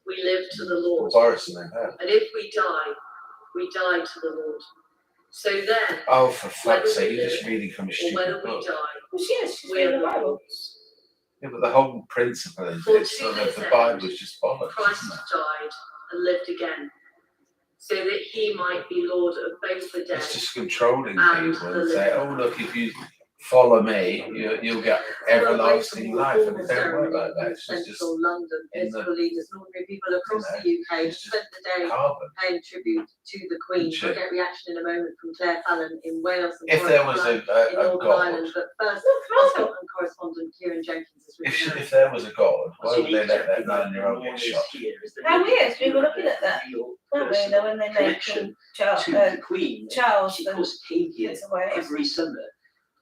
we live to the Lord. Boris and her. And if we die to the Lord. So then, Oh, for whether fuck's sake, we you're live just reading from a or whether stupid we book. die, Well, she is. She's we are reading the the Bible. Lord's. Yeah, but the whole principle is For it's to sort of this the end, Bible is just bollocks, Christ isn't it? died and lived again, so that he might be Lord of both the dead It's just controlling and people the and say, living. oh, look, if you follow me, you'll get everlasting life. And it don't work like that. It's just Central London, in the, political leaders and ordinary people across you know, the UK it's just spent the day carbon. paying tribute to the Queen. Sure. We'll get reaction in a moment from Claire Fallon in Wales and If there was Forest a Glen in Northern God, Ireland, but first, our Scotland correspondent Kieran Jenkins is with me. if there was a God, why would they let that 9-year-old get shot? How weird. We were looking at that, weren't we? Though, when they made Charles, the Queen. Charles She of course came here gets away. every summer,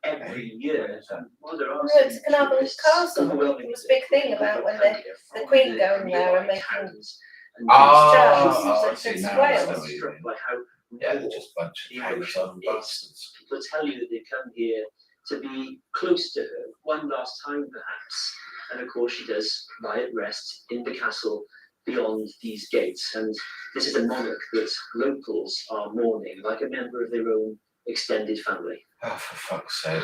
every year. While there are We some went to Carnarvon Castle. It was a big thing about when the Queen going there and making Charles. I So see it's now. Wales. I know what you mean. by how Yeah, they're just a bunch of hangers on bastards. people tell you that they come here to be close to her one last time perhaps. And of course she does lie at rest in the castle beyond these gates. And this is a monarch that locals are mourning like a member of their own extended family. Oh, for fuck's sake.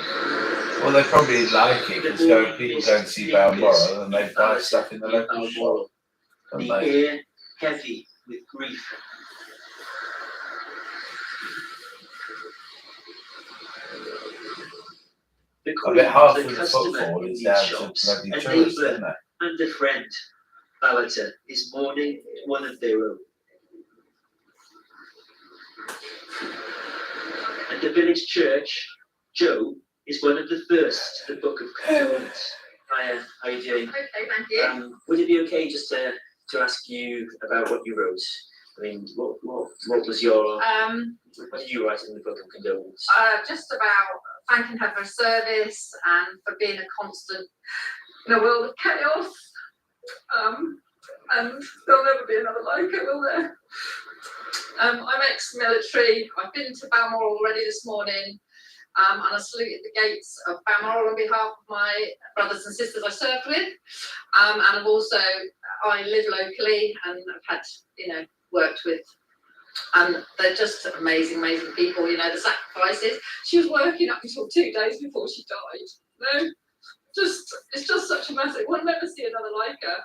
Well, they probably like it because people go and see Balmoral and they buy stuff in the local shop. Don't The they? air heavy with grief. I Queen bet half was of a the customer footfall in is these down to shops, bloody a tourists, neighbour isn't it? and a friend. Ballater is mourning one of their own. At the village church, Joe is one of the first to the Book of Condolence. Hiya, how are you doing? Okay, thank you. Would it be okay just to ask you about what you wrote? I mean, what was your, what did you write in the Book of Condolence? Just about thanking her for her service and for being a constant in a world of chaos. And there'll never be another like it, will there? I'm ex-military. I've been to Balmoral already this morning, and I saluted the gates of Balmoral on behalf of my brothers and sisters I served with. And I've also, I live locally and I've had, worked with, and they're just amazing, amazing people. The sacrifices. She was working up until 2 days before she died. It's just such a massive. We'll never see another like her.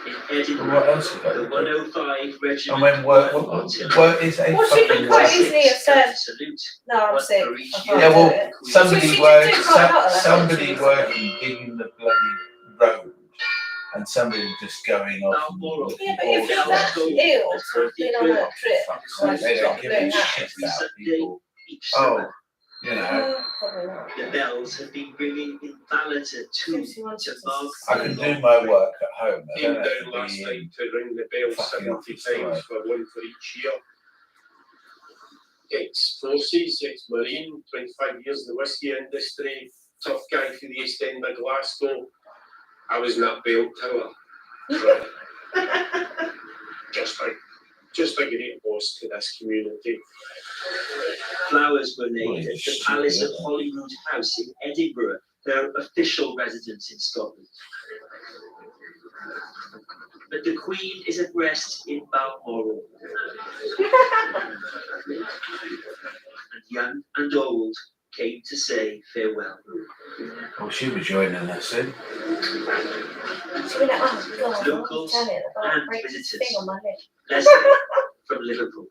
In Edinburgh, What else have the 105 regiment. And when work is a Well, she fucking could quite work. easily have said, Salute. no, I'm sick. I can't Yeah, do well, it. somebody She working, did quite a lot of that, somebody didn't she? working, digging the bloody road, and somebody just going off. And Yeah, but if you're that ill to have been on a trip, like they she's don't got give blue a hat. shit about people. Each Oh, summer. Probably not. The bells have been ringing in Ballater too to mark. I can do my work at home. I Came don't have down to last be night to ring the bell fucking 70 office, times for one for each year. Ex-forces, ex-marine, 25 years in the whisky industry, tough guy for the East End of Glasgow. I was in that bell tower. Just a great boss to this community. Flowers were laid at the Palace of Holyrood House in Edinburgh, their official residence in Scotland. But the Queen is at rest in Balmoral. And young and old came to say farewell. Well, she was joining us soon. Locals and visitors. Leslie from Liverpool.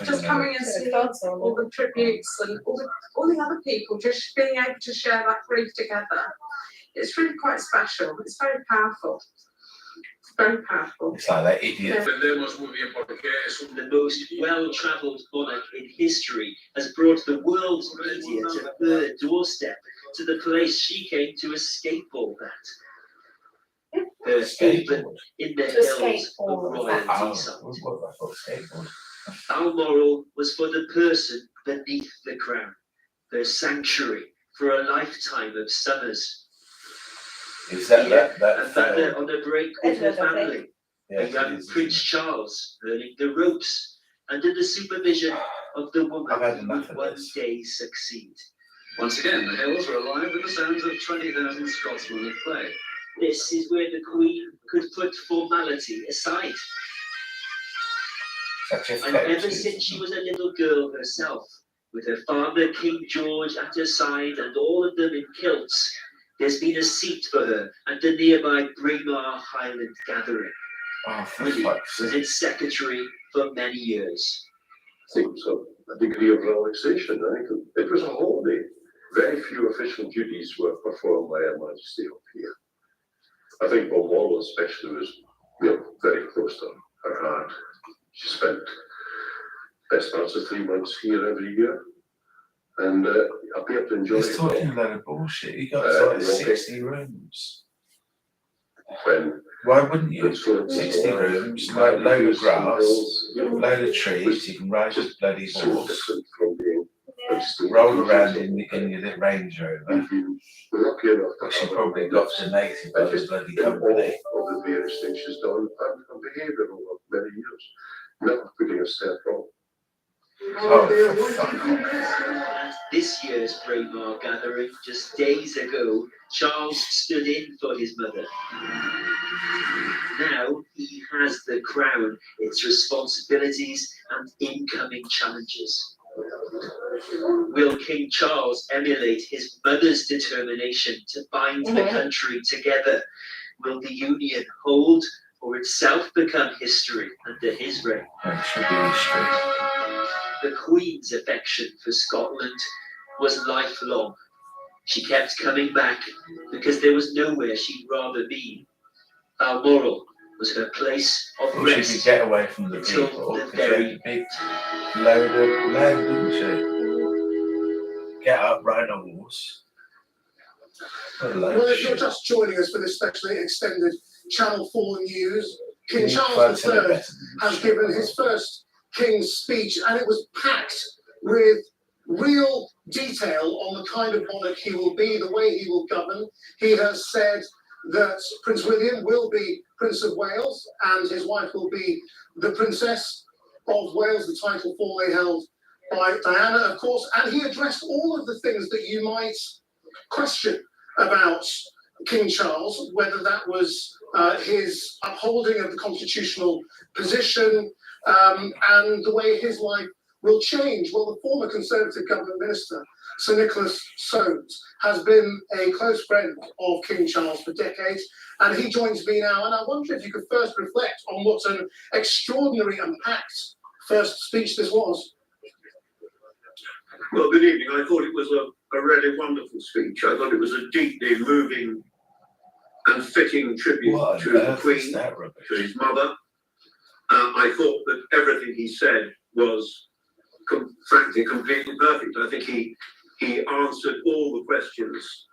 Just coming and seeing all the tributes and all the other people, just being able to share that grief together. It's really quite special. It's very powerful. It's very powerful. It's like that idiot. The most well-travelled monarch in history has brought the world's media to her doorstep, to the place she came to escape all that. Her haven in the hills of royalty. Balmoral was for the person beneath the crown, her sanctuary for a lifetime of summers. Is that a mother on a break with her family, a young Prince Charles learning the ropes under the supervision of the woman who would one day succeed. Once again, the hills were alive with the sounds of 20,000 Scotsmen at play. This is where the Queen could put formality aside. And ever since she was a little girl herself, with her father King George at her side and all of them in kilts, there's been a seat for her at the nearby Braemar Highland gathering. Willie was its secretary for many years. I think so. A degree of relaxation. I think it was a holiday. Very few official duties were performed by Her Majesty up here. I think Balmoral especially was very close to her heart. She spent best parts of 3 months here every year, and appeared to enjoy it. He's talking a lot of bullshit. He got like 60 rooms. Why wouldn't you? 60 rooms, like load of grass, load of trees. You can ride a bloody horse, roll around in your little Range Rover. She probably got donated by the bloody company. All the various things she's done and behaviour over many years. Never putting a step wrong. At this year's Braemar gathering, just days ago, Charles stood in for his mother. Now he has the crown, its responsibilities and incoming challenges. Will King Charles emulate his mother's determination to bind the country together? Will the union hold or itself become history under his reign? It should be history. The Queen's affection for Scotland was lifelong. She kept coming back because there was nowhere she'd rather be. Balmoral was her place of Well, she rest could get away from the until people the because she had very a big load of land, didn't she? Get up, ride a horse. What a load Well, of if you're shit. just joining us for this specially extended Channel 4 news, King You Charles try to tell it III better than has you given should. his first King's speech, and it was packed with real detail on the kind of monarch he will be, the way he will govern. He has said that Prince William will be Prince of Wales, and his wife will be the Princess of Wales, the title formerly held by Diana, of course, and he addressed all of the things that you might question about King Charles, whether that was his upholding of the constitutional position and the way his life will change. Well, the former Conservative government minister, Sir Nicholas Soames, has been a close friend of King Charles for decades, and he joins me now. And I wonder if you could first reflect on what an extraordinary and packed first speech this was. Well, good evening. I thought it was a really wonderful speech. I thought it was a deeply moving and fitting tribute to the Queen, to his mother. I thought that everything he said was, frankly, completely perfect. I think he answered all the questions,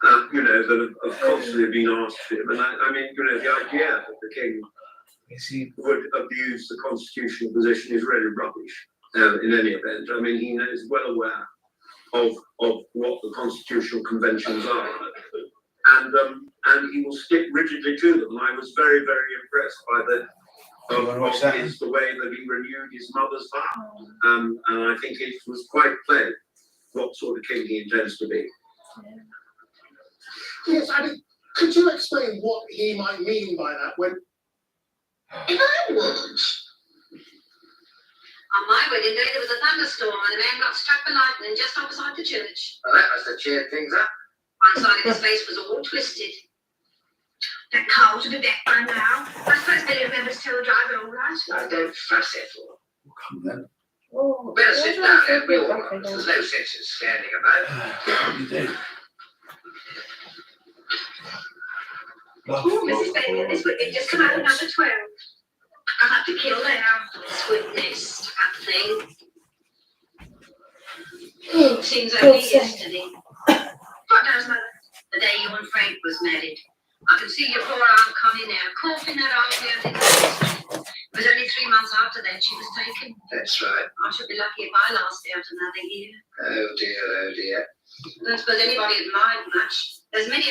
that have constantly been asked of him. And I mean, the idea that the King would abuse the constitutional position is really rubbish. In any event, I mean, he is well aware of what the constitutional conventions are, and he will stick rigidly to them. And I was very, very impressed by the way that he renewed his mother's vow, and I think it was quite plain what sort of king he intends to be. Yes, I mean, could you explain what he might mean by that? When If I was. On my wedding day, there was a thunderstorm and a man got struck by lightning just opposite the church. Well, that must have cheered things up. One side of his face was all twisted. That car should be back by now. I suppose Billy remembers to tell the driver all right. I don't fuss it all. Come then. Better sit down, don't we all? There's no sense in standing about. You do. Oh, Mrs. Baker, this would just come out of number 12. I'll have to kill now. Sweetness, that thing. Seems only yesterday. What does, Mother? The day you and Frank was married. I can see your poor Aunt Connie now, coughing that old out in the hospital. It was only 3 months after that she was taken. That's right. I should be lucky if I last out another year. Oh dear, oh dear. I don't suppose anybody would mind much. There's many